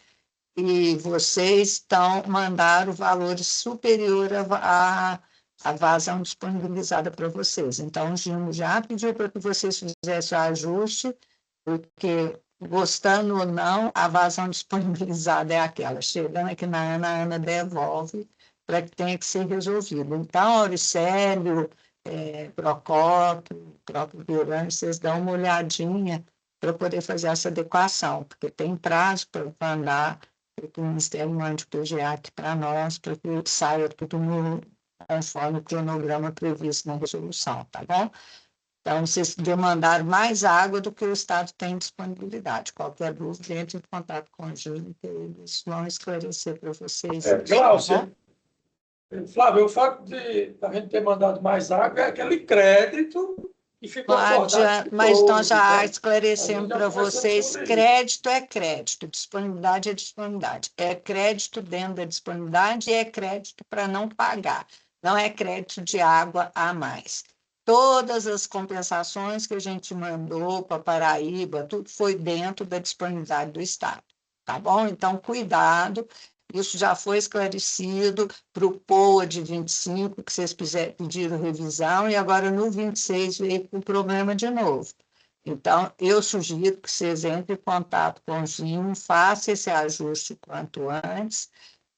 e vocês mandaram valores superiores à vazão disponibilizada para vocês. Então, o Gino já pediu para que vocês fizessem o ajuste, porque, gostando ou não, a vazão disponibilizada é aquela. Chegando aqui na Ana, a Ana devolve para que tenha que ser resolvido. Então, Auricélio, Procópio, próprio Durante, vocês dão uma olhadinha para poder fazer essa adequação, porque tem prazo para mandar, para que o Ministério mande o PGA aqui para nós, para que saia tudo conforme o cronograma previsto na resolução, tá bom? Então, vocês demandaram mais água do que o Estado tem disponibilidade. Qualquer dúvida, entre em contato com o Júlio, que eles vão esclarecer para vocês. Cláudia, Flávio, o fato de a gente ter mandado mais água é aquele crédito que ficou acordado. Mas nós já esclarecemos para vocês, crédito é crédito, disponibilidade é disponibilidade. É crédito dentro da disponibilidade e é crédito para não pagar. Não é crédito de água a mais. Todas as compensações que a gente mandou para Paraíba, tudo foi dentro da disponibilidade do Estado, tá bom? Então, cuidado, isso já foi esclarecido para o POA de 25, que vocês pediram revisão, e agora no 26 veio com problema de novo. Então, eu sugiro que vocês entrem em contato com o Gino, façam esse ajuste quanto antes,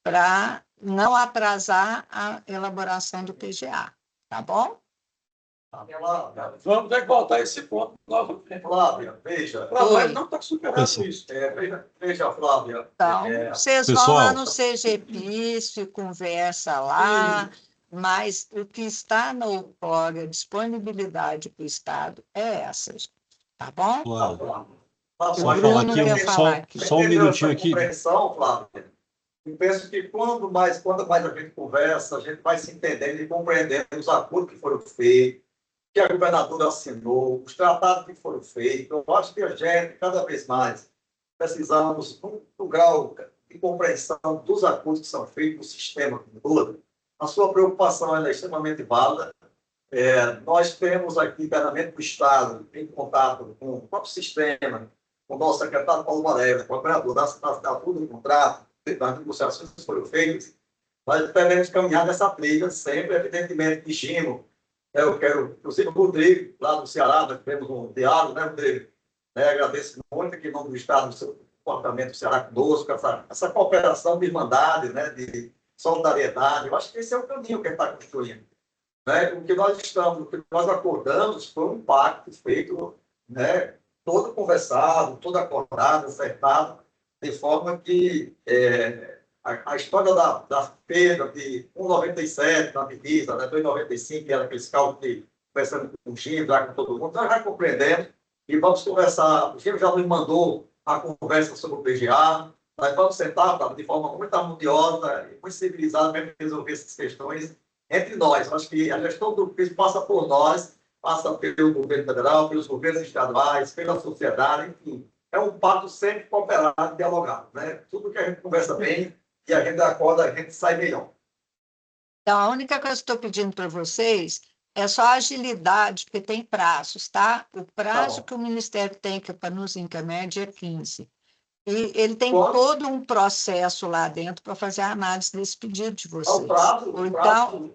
para não atrasar a elaboração do PGA, tá bom? Vamos ter que voltar a esse ponto novamente. Flávia, veja. Flávia não está superando isso. Veja, Flávia. Então, vocês vão lá no CGPIS, conversa lá, mas o que está no UPOG, a disponibilidade para o Estado é essa, tá bom? Só falar aqui, só um minutinho aqui. Flávia. Eu penso que quanto mais a gente conversa, a gente vai se entendendo e compreendendo os acordos que foram feitos, que a governadora assinou, os tratados que foram feitos. Eu acho que a gente, cada vez mais, precisamos, no grau de compreensão dos ajustes que são feitos no sistema como todo, a sua preocupação ela é extremamente válida. Nós temos aqui internamente do Estado, em contato com o próprio sistema, com o nosso secretário Paulo Varela, com o operador da assinatura do contrato, das negociações que foram feitas, nós devemos caminhar nessa trilha sempre, evidentemente, de estímulo. Eu quero, inclusive, o Rodrigo, lá do Ceará, nós tivemos um diálogo, né, Rodrigo? Agradeço muito aqui em nome do Estado, do seu comportamento do Ceará conosco, essa cooperação de irmandade, né, de solidariedade. Eu acho que esse é o caminho que a gente está construindo. Né? O que nós acordamos foi um pacto feito, né, todo conversado, todo acordado, acertado, de forma que a história da perda de 1,97 na divisa, né, 2,95, que era aquele cálculo que conversando com o Gino, já com todo mundo, nós já compreendemos e vamos conversar. O Gino já nos mandou a conversa sobre o PGA, nós vamos sentar de forma muito harmoniosa e muito civilizada para resolver essas questões entre nós. Acho que a gestão do PIS passa por nós, passa pelo governo federal, pelos governos estaduais, pela sociedade, enfim. É um pacto sempre cooperado e dialogado. Né? Tudo que a gente conversa bem e a gente acorda, a gente sai melhor. Então, a única coisa que eu estou pedindo para vocês é só agilidade, porque tem prazos, tá? O prazo que o Ministério tem para nos encaminhar é dia 15. E ele tem todo um processo lá dentro para fazer a análise desse pedido de vocês. Então,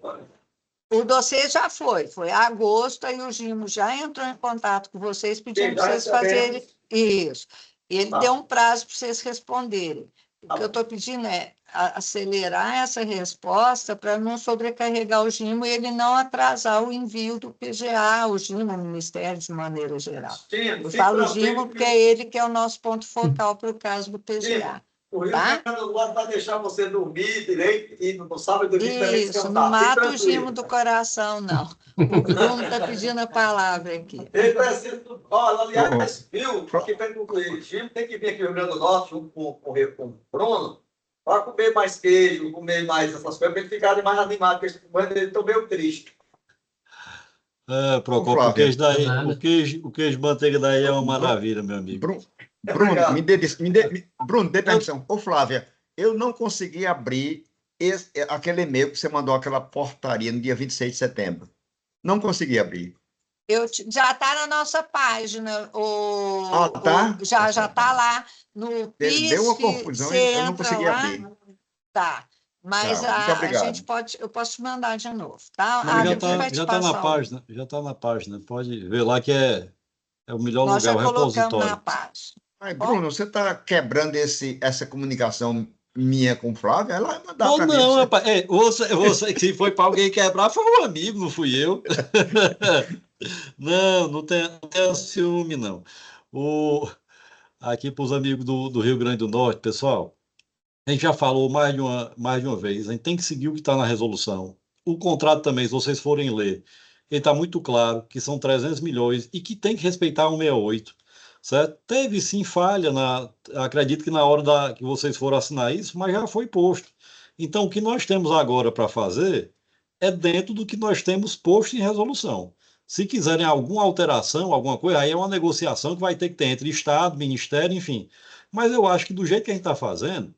o dossiê já foi agosto, aí o Gimo já entrou em contato com vocês, pedindo para vocês fazerem isso. E ele deu um prazo para vocês responderem. O que eu estou pedindo é acelerar essa resposta para não sobrecarregar o Gimo e ele não atrasar o envio do PGA, o Gimo, o Ministério, de maneira geral. Eu falo Gimo porque é ele que é o nosso ponto focal para o caso do PGA. O Rio Grande do Norte vai deixar você dormir direito e no sábado e domingo também descansar. Isso, não mata o Gimo do coração, não. O Bruno está pedindo a palavra aqui. Ele precisa... Olha, aliás, viu? Porque o Gimo tem que vir aqui no Rio Grande do Norte junto com o Bruno para comer mais queijo, comer mais essas coisas, para ele ficar mais animado, porque ele está meio triste. Procopio, o queijo manteiga daí é uma maravilha, meu amigo. Bruno, Bruno, dê permissão. Ô, Flávia, eu não consegui abrir aquele e-mail que você mandou, aquela portaria no dia 26 de setembro. Não consegui abrir. Já está na nossa página. Tá? Já está lá no PIS. Deu uma confusão e eu não consegui abrir. Tá. Mas a gente pode, eu posso te mandar de novo, tá? Já está na página, já está na página. Pode ver lá que é o melhor lugar, o repositório. Na página. Mas, Bruno, você está quebrando essa comunicação minha com o Flávio? Ela vai mandar para mim. Não, rapaz. Você que foi para alguém quebrar foi um amigo, não fui eu. Não tenha ciúme, não. Aqui para os amigos do Rio Grande do Norte, pessoal, a gente já falou mais de uma vez, a gente tem que seguir o que está na resolução. O contrato também, se vocês forem ler, ele está muito claro que são 300 milhões e que tem que respeitar 168, certo? Teve sim falha, acredito que na hora que vocês foram assinar isso, mas já foi posto. Então, o que nós temos agora para fazer é dentro do que nós temos posto em resolução. Se quiserem alguma alteração, alguma coisa, aí é uma negociação que vai ter que ter entre Estado, Ministério, enfim. Mas eu acho que do jeito que a gente está fazendo,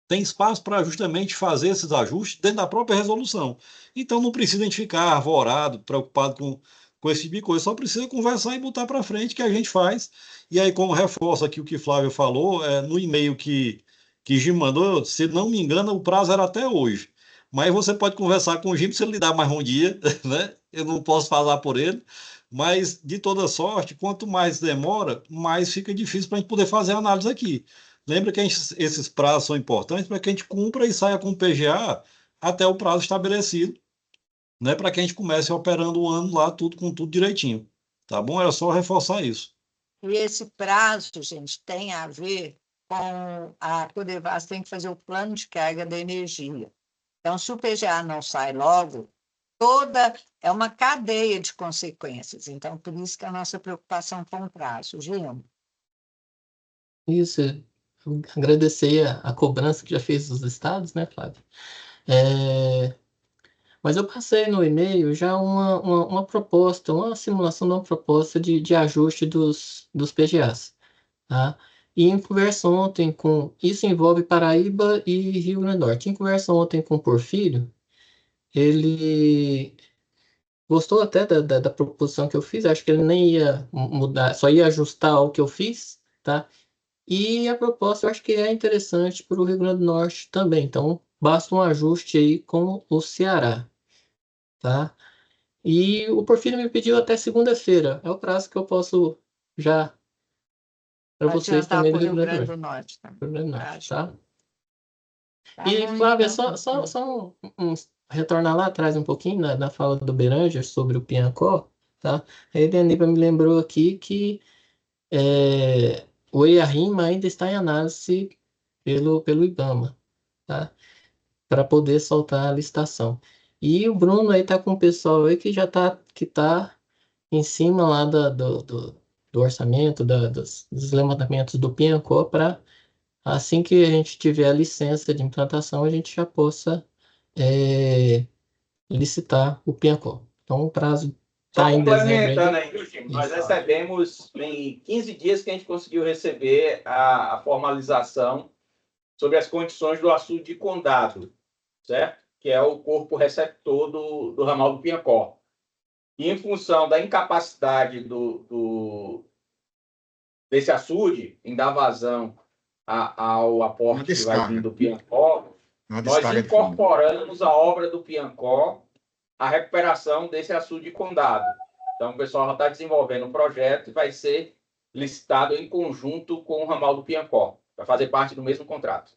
tem espaço para justamente fazer esses ajustes dentro da própria resolução. Então não precisa a gente ficar arvorado, preocupado com esse tipo de coisa, só precisa conversar e botar para frente que a gente faz. E aí, como reforça aqui o que Flávio falou, no e-mail que Gimo mandou, se não me engano, o prazo era até hoje. Mas você pode conversar com o Gimo se ele lhe dar mais um dia, né? Eu não posso falar por ele, mas de toda sorte, quanto mais demora, mais fica difícil para a gente poder fazer a análise aqui. Lembra que esses prazos são importantes para que a gente cumpra e saia com o PGA até o prazo estabelecido, né, para que a gente comece operando o ano lá com tudo direitinho. Tá bom? Era só reforçar isso. E esse prazo, gente, tem a ver com a Codevasf tem que fazer o plano de carga da energia. Então, se o PGA não sai logo, é uma cadeia de consequências. Então, por isso que a nossa preocupação com o prazo. Gino? Isso. Agradecer a cobrança que já fez dos estados, né, Flávio? Mas eu passei no e-mail já uma proposta, uma simulação de uma proposta de ajuste dos PGAs. Tá? E em conversa ontem com... Isso envolve Paraíba e Rio Grande do Norte. Em conversa ontem com o Porfírio, ele gostou até da proposição que eu fiz. Acho que ele nem ia mudar, só ia ajustar o que eu fiz, tá? E a proposta eu acho que é interessante para o Rio Grande do Norte também. Então, basta um ajuste aí com o Ceará, tá? E o Porfírio me pediu até segunda-feira. É o prazo que eu posso já para vocês Adiantar também do para o Rio Rio Grande do Grande Norte. do Norte também. Rio Grande do Norte, tá? Tá E, bom, Flávia, então. só retornar lá atrás um pouquinho na fala do Beranger sobre o Piancó, tá? A Elianiba me lembrou aqui que o EIA-RIMA ainda está em análise pelo IBAMA, tá? Para poder soltar a licitação. E o Bruno aí tá com o pessoal aí que já tá em cima lá do orçamento, dos levantamentos do Piancó, para assim que a gente tiver a licença de implantação, a gente já possa licitar o Piancó. Então, o prazo Só está em dezembro complementando ainda. aí, viu, Jim? Nós recebemos, em 15 dias que a gente conseguiu receber a formalização sobre as condições do açude de condado, certo? Que é o corpo receptor do ramal do Piancó. E em função da incapacidade desse açude em dar vazão ao aporte que vai vir do Piancó, nós incorporamos a obra do Piancó à recuperação desse açude de condado. Então, o pessoal já está desenvolvendo um projeto e vai ser licitado em conjunto com o ramal do Piancó, vai fazer parte do mesmo contrato.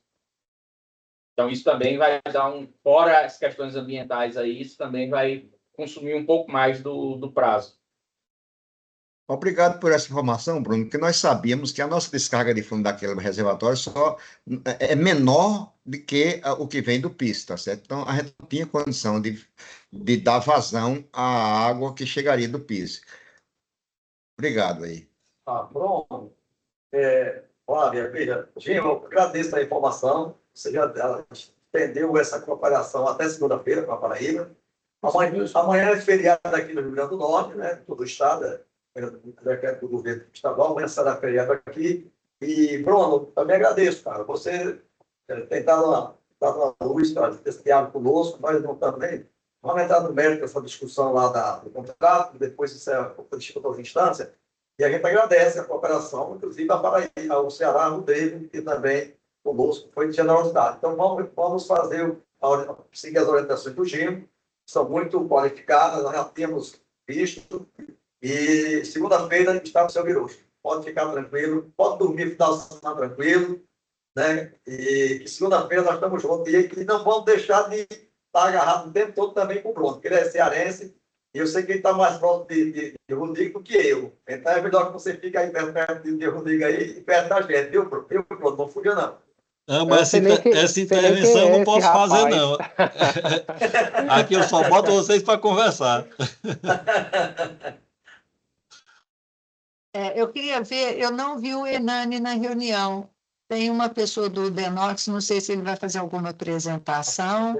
Então, isso também vai dar fora as questões ambientais aí, isso também vai consumir um pouco mais do prazo. Obrigado por essa informação, Bruno, porque nós sabíamos que a nossa descarga de fundo daquele reservatório só é menor do que o que vem do PIS, tá certo? Então, a gente não tinha condição de dar vazão à água que chegaria do PIS. Obrigado aí. Pronto. Flávia, filha, Jim, eu agradeço a informação. Você já estendeu essa cooperação até segunda-feira com a Paraíba. Amanhã é feriado aqui no Rio Grande do Norte, né? Todo o estado, decreto do governo estadual, amanhã será feriado aqui. E, Bruno, também agradeço, cara. Você tem dado uma luz para esse diálogo conosco, nós não também. Vamos entrar no mérito dessa discussão lá do contrato, depois isso é discussão de instância. E a gente agradece a cooperação, inclusive a Paraíba, ao Ceará, o David, que também conosco foi de generosidade. Então, vamos seguir as orientações do Gino, são muito qualificadas, nós já temos visto, e segunda-feira está no seu Birucho. Pode ficar tranquilo, pode dormir final de semana tranquilo, né? E que segunda-feira nós estamos juntos, e que não vamos deixar de estar agarrado o tempo todo também com o Bruno, porque ele é cearense, e eu sei que ele está mais próximo de Rodrigo do que eu. Então é melhor que você fique aí perto de Rodrigo aí e perto da gente, viu, Bruno? Não fuja, não. Mas essa intervenção eu não posso fazer, não. Aqui eu só boto vocês para conversar. Eu queria ver, eu não vi o Hernani na reunião. Tem uma pessoa do Denox, não sei se ele vai fazer alguma apresentação.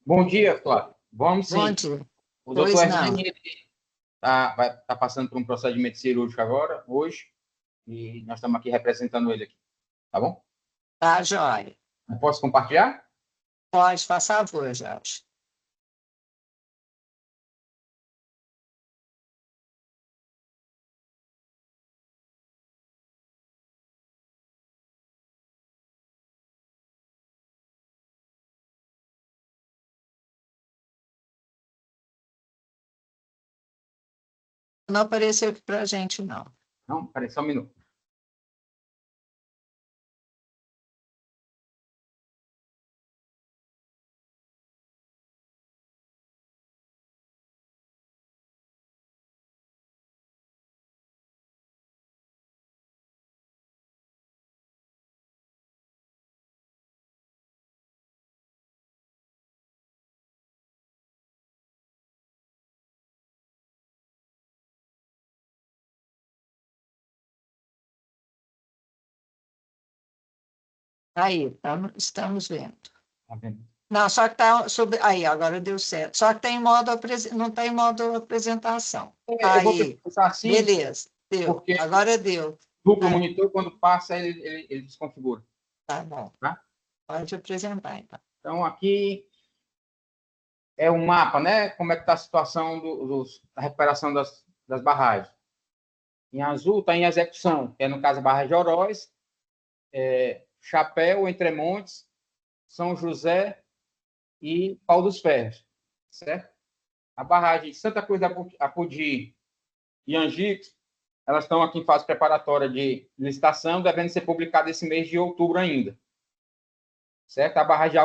Bom dia, Flávio. Vamos sim. Bom dia. O doutor Hernani vai estar passando por um procedimento cirúrgico agora, hoje, e nós estamos aqui representando ele aqui. Tá bom? Tá, joia. Eu posso compartilhar? Pode, faz favor, Jorge. Não apareceu aqui para a gente, não. Não, peraí, só um minuto. Aí, estamos vendo. Tá vendo? Não, só que está sobre. Aí, agora deu certo. Só que tem não está em modo apresentação. Eu vou Aí, pensar assim. beleza. Deu. Porque Agora deu. duplo monitor, quando passa, ele desconfigura. Tá bom. Tá? Pode apresentar, então. Então, aqui é um mapa, né? Como é que está a situação da recuperação das barragens. Em azul está em execução, que é, no caso, a barragem de Oroz, Chapéu, Entremontes, São José e Pau dos Ferros, certo? A barragem de Santa Cruz da Apodi e Angicos, elas estão aqui em fase preparatória de licitação, devendo ser publicada esse mês de outubro ainda. Certo? A barragem de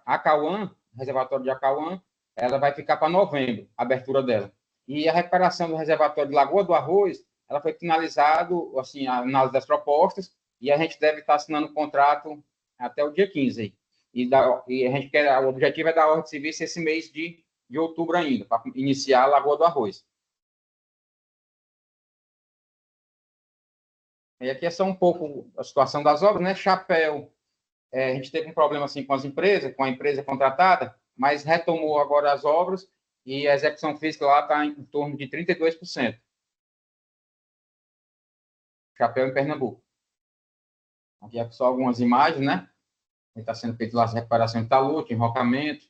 Acauã, reservatório de Acauã, ela vai ficar para novembro, a abertura dela. E a recuperação do reservatório de Lagoa do Arroz, ela foi finalizada, assim, a análise das propostas, e a gente deve estar assinando o contrato até o dia 15 aí. E a gente quer, o objetivo é dar ordem de serviço esse mês de outubro ainda, para iniciar a Lagoa do Arroz. E aqui é só um pouco a situação das obras, né? Chapéu, a gente teve um problema assim com as empresas, com a empresa contratada, mas retomou agora as obras e a execução física lá está em torno de 32%. Chapéu em Pernambuco. Aqui é só algumas imagens, né? Está sendo feito lá as recuperações de talude, enrocamento.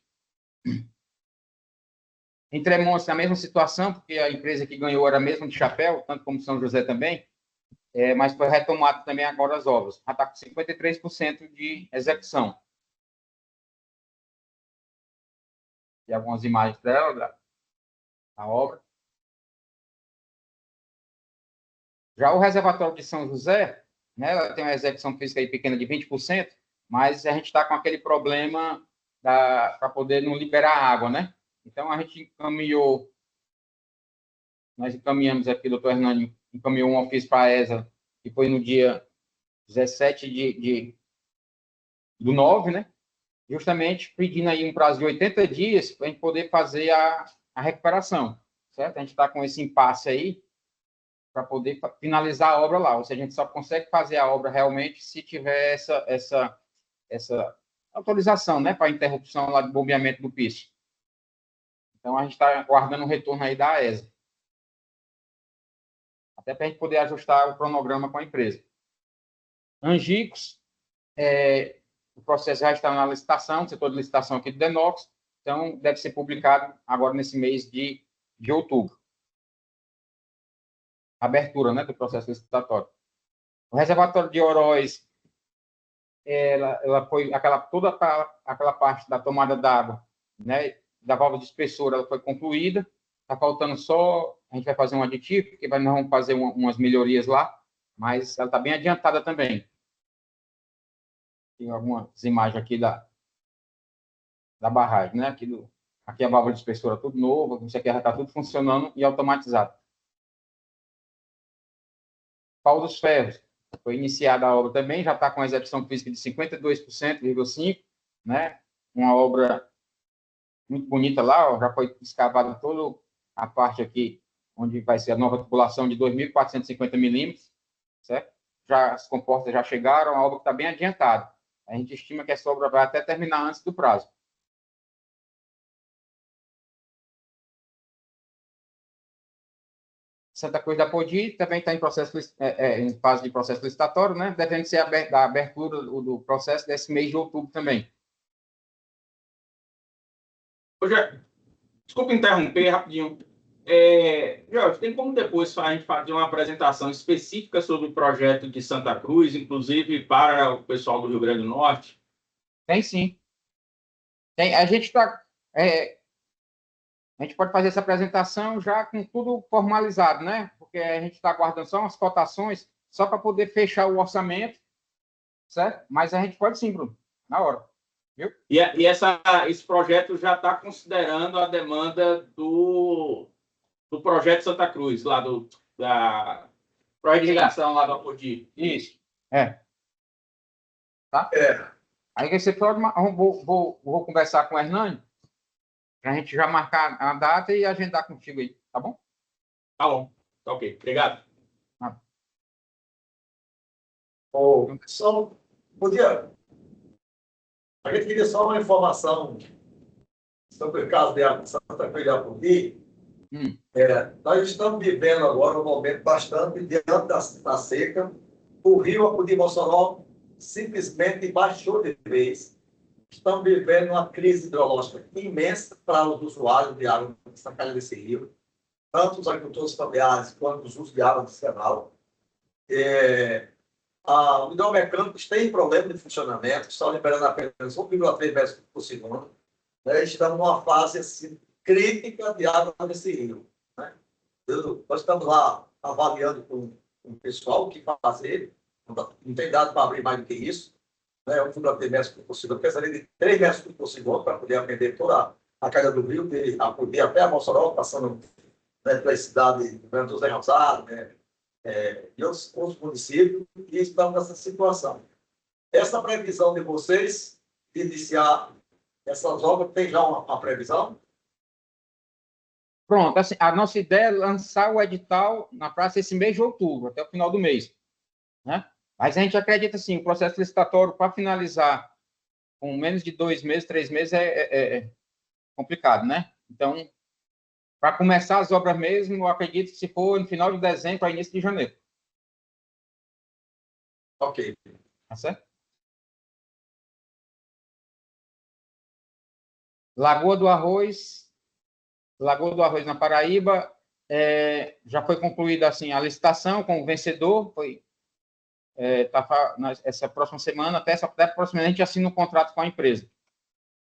Em Tremontes, a mesma situação, porque a empresa que ganhou era mesmo de Chapéu, tanto como São José também, mas foi retomado também agora as obras. Já está com 53% de execução. E algumas imagens dela, da obra. Já o reservatório de São José, né, ela tem uma execução física aí pequena de 20%, mas a gente está com aquele problema para poder não liberar água, né? Então, a gente nós encaminhamos aqui, o doutor Hernani encaminhou um ofício para a ESA, que foi no dia 17 do 9, né? Justamente pedindo aí um prazo de 80 dias para a gente poder fazer a recuperação, certo? A gente está com esse impasse aí para poder finalizar a obra lá. Ou seja, a gente só consegue fazer a obra realmente se tiver essa autorização, né, para interrupção lá de bombeamento do piso. Então, a gente está aguardando um retorno aí da AESA. Até para a gente poder ajustar o cronograma com a empresa. Angicos, o processo já está na licitação, setor de licitação aqui do Denox, então deve ser publicado agora nesse mês de outubro. Abertura, né, do processo licitatório. O reservatório de Oroz, ela foi toda aquela parte da tomada d'água, né, da válvula de espessura, ela foi concluída. Está faltando só, a gente vai fazer um aditivo, porque nós vamos fazer umas melhorias lá, mas ela está bem adiantada também. Tem algumas imagens aqui da barragem, né? Aqui a válvula de espessura tudo novo, isso aqui já está tudo funcionando e automatizado. Pau dos Ferros, foi iniciada a obra também, já está com a execução física de 52,5%, né? Uma obra muito bonita lá, ó, já foi escavada toda a parte aqui, onde vai ser a nova tubulação de 2.450 milímetros, certo? Já as comportas já chegaram, a obra está bem adiantada. A gente estima que essa obra vai até terminar antes do prazo. Santa Cruz da Apodi também está em fase de processo licitatório, né? Devendo ser a abertura do processo desse mês de outubro também. Desculpa interromper rapidinho. Jorge, tem como depois a gente fazer uma apresentação específica sobre o projeto de Santa Cruz, inclusive para o pessoal do Rio Grande do Norte? Tem sim. A gente está... a gente pode fazer essa apresentação já com tudo formalizado, né? Porque a gente está aguardando só umas cotações, só para poder fechar o orçamento, certo? Mas a gente pode sim, Bruno, na hora. Viu? E esse projeto já está considerando a demanda do projeto Santa Cruz, lá da projeto de irrigação lá do Apodi. Isso. Tá? Aí você pode... Vou conversar com o Hernani, para a gente já marcar a data e agendar contigo aí, tá bom? Tá bom. Tá ok. Obrigado. Só podia... A gente queria só uma informação sobre o caso de Santa Cruz de Apodi. Nós estamos vivendo agora um momento bastante diante da seca. O rio de Mossoró simplesmente baixou de vez. Estamos vivendo uma crise hidrológica imensa para os usuários de água na calha desse rio, tanto os agricultores familiares quanto os usos de água desse canal. O hidromecânicos tem problema de funcionamento, estão liberando apenas 1,3 metros por segundo. Estamos numa fase assim, crítica de água nesse rio. Né? Nós estamos lá avaliando com o pessoal o que fazer, não tem dado para abrir mais do que isso. 1,3 metros por segundo, precisaria de 3 metros por segundo para poder atender toda a queda do rio, acudir até a Mossoró, passando pela cidade do Grande José Rosado, e outros municípios, e estamos nessa situação. Essa previsão de vocês, de iniciar essas obras, tem já uma previsão? Pronto, assim, a nossa ideia é lançar o edital na praça esse mês de outubro, até o final do mês, né? Mas a gente acredita, assim, o processo licitatório para finalizar com menos de 2 meses, 3 meses é complicado, né? Então, para começar as obras mesmo, eu acredito que se for no final de dezembro para início de janeiro. Ok. Tá certo? Lagoa do Arroz na Paraíba, já foi concluída assim, a licitação com o vencedor, essa próxima semana, até proximamente a gente assina um contrato com a empresa,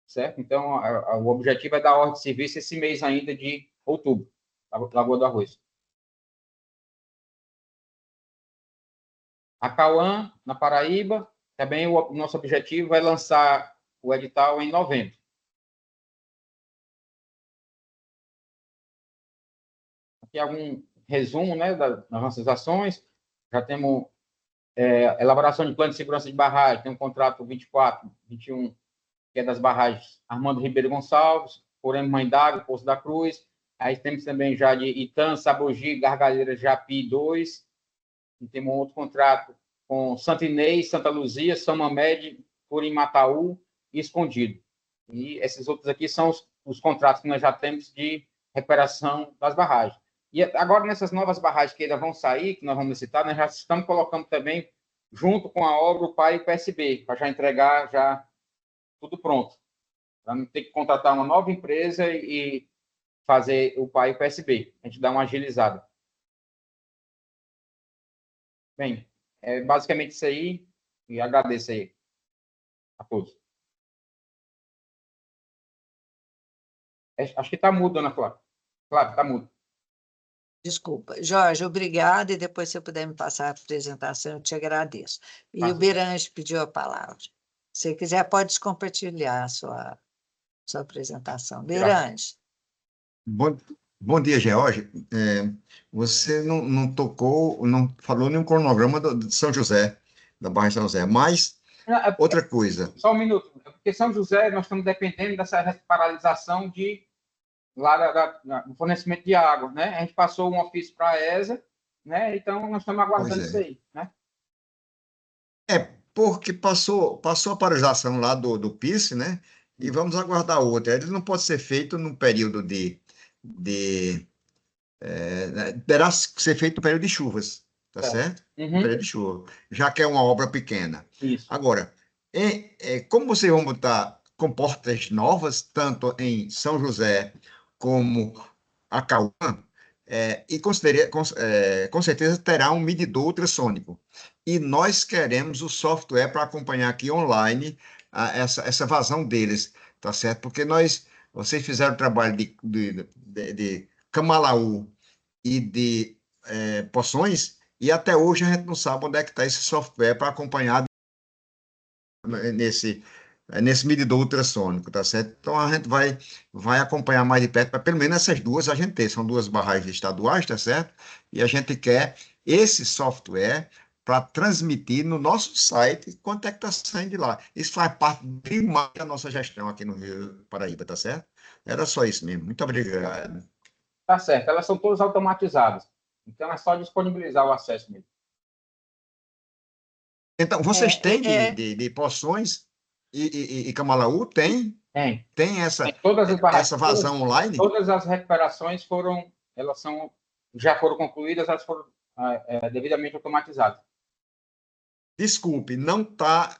certo? Então, o objetivo é dar ordem de serviço esse mês ainda de outubro, Lagoa do Arroz. A Cauã, na Paraíba, também o nosso objetivo é lançar o edital em novembro. Aqui algum resumo, né, das nossas ações. Já temos elaboração de plano de segurança de barragem, tem um contrato 24, 21, que é das barragens Armando Ribeiro Gonçalves, Porém Mãe d'Água, Poço da Cruz. Aí temos também já de Itã, Sabogi, Gargalheira, Japi 2. E temos um outro contrato com Santa Inês, Santa Luzia, São Mamed, Curimataú e Escondido. E esses outros aqui são os contratos que nós já temos de recuperação das barragens. E agora, nessas novas barragens que ainda vão sair, que nós vamos licitar, nós já estamos colocando também, junto com a obra, o PAI e o PSB, para já entregar já tudo pronto. Para não ter que contratar uma nova empresa e fazer o PAI e o PSB. A gente dá uma agilizada. Bem, é basicamente isso aí, e agradeço aí a todos. Acho que está mudo, Ana Flávia. Claro, está mudo. Desculpa. Jorge, obrigada, e depois, se você puder me passar a apresentação, eu te agradeço. E o Berange pediu a palavra. Se quiser, pode compartilhar a sua apresentação. Berange. Bom dia, George. Você não tocou, não falou nenhum cronograma de São José, da Barra de São José, mas outra coisa. Só um minuto. Porque São José, nós estamos dependendo dessa paralisação do fornecimento de água, né? A gente passou um ofício para a ESA, né? Então, nós estamos aguardando isso aí, né? Porque passou a paralisação lá do PIS, né? E vamos aguardar outra. Ele não pode ser feito num período deverá ser feito no período de chuvas, tá certo? Uhum. No período de chuva, já que é uma obra pequena. Isso. Agora, como vocês vão botar comportas novas, tanto em São José como a Cauã, e com certeza terá um medidor ultrassônico. E nós queremos o software para acompanhar aqui online essa vazão deles, tá certo? Porque vocês fizeram o trabalho de Camalaú e de Poções, e até hoje a gente não sabe onde é que está esse software para acompanhar nesse medidor ultrassônico, tá certo? Então, a gente vai acompanhar mais de perto, para pelo menos essas duas a gente ter. São duas barragens estaduais, tá certo? E a gente quer esse software para transmitir no nosso site quanto é que está saindo de lá. Isso faz parte demais da nossa gestão aqui no Rio Paraíba, tá certo? Era só isso mesmo. Muito obrigado. Tá certo. Elas são todas automatizadas. Então, é só disponibilizar o acesso mesmo. Então, vocês têm de Poções e Camalaú? Tem? Tem essa, Todas as barragens, essa vazão online? todas as recuperações já foram concluídas, elas foram devidamente automatizadas. Desculpe, não está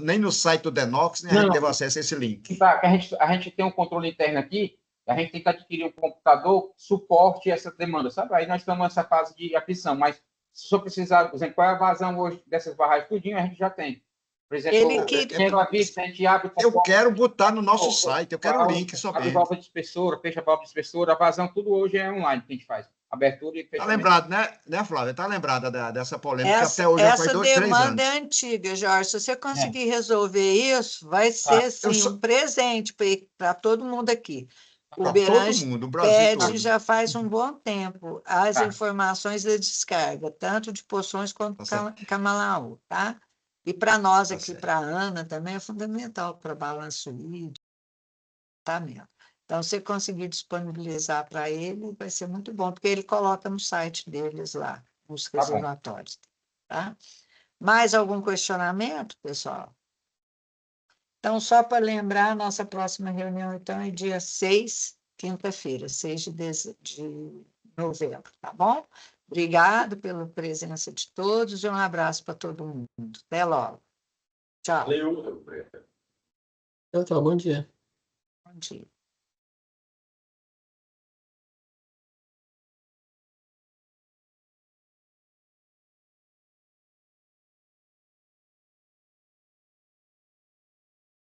nem no site do Denox, nem a gente teve acesso a esse link. Tá, a gente tem um controle interno aqui, a gente tem que adquirir um computador, suporte essa demanda, sabe? Aí nós estamos nessa fase de aquisição, mas se eu precisar, por exemplo, qual é a vazão hoje dessas barragens, tudinho a gente já tem. Por exemplo, a gente abre... Eu quero botar no nosso site, eu quero o link somente. Abre válvula de espessura, fecha válvula de espessura, a vazão, tudo hoje é online que a gente faz. Abertura e fechamento. Está lembrado, né, Flávia? Está lembrada dessa polêmica que até hoje já faz 2, 3 anos. Essa demanda é antiga, Jorge. Se você conseguir resolver isso, vai ser sim, um presente para todo mundo aqui. O Uberlândia pede já faz um bom tempo as informações da descarga, tanto de Poções quanto Camalaú, tá? E para nós aqui, para a Ana, também é fundamental para balanço hídrico, tá mesmo. Então, se você conseguir disponibilizar para ele, vai ser muito bom, porque ele coloca no site deles lá, os reservatórios. Tá? Mais algum questionamento, pessoal? Então, só para lembrar, a nossa próxima reunião, então, é dia 6, quinta-feira, 6 de novembro, tá bom? Obrigado pela presença de todos e um abraço para todo mundo. Até logo. Tchau. Valeu. Tchau, bom dia. Bom dia.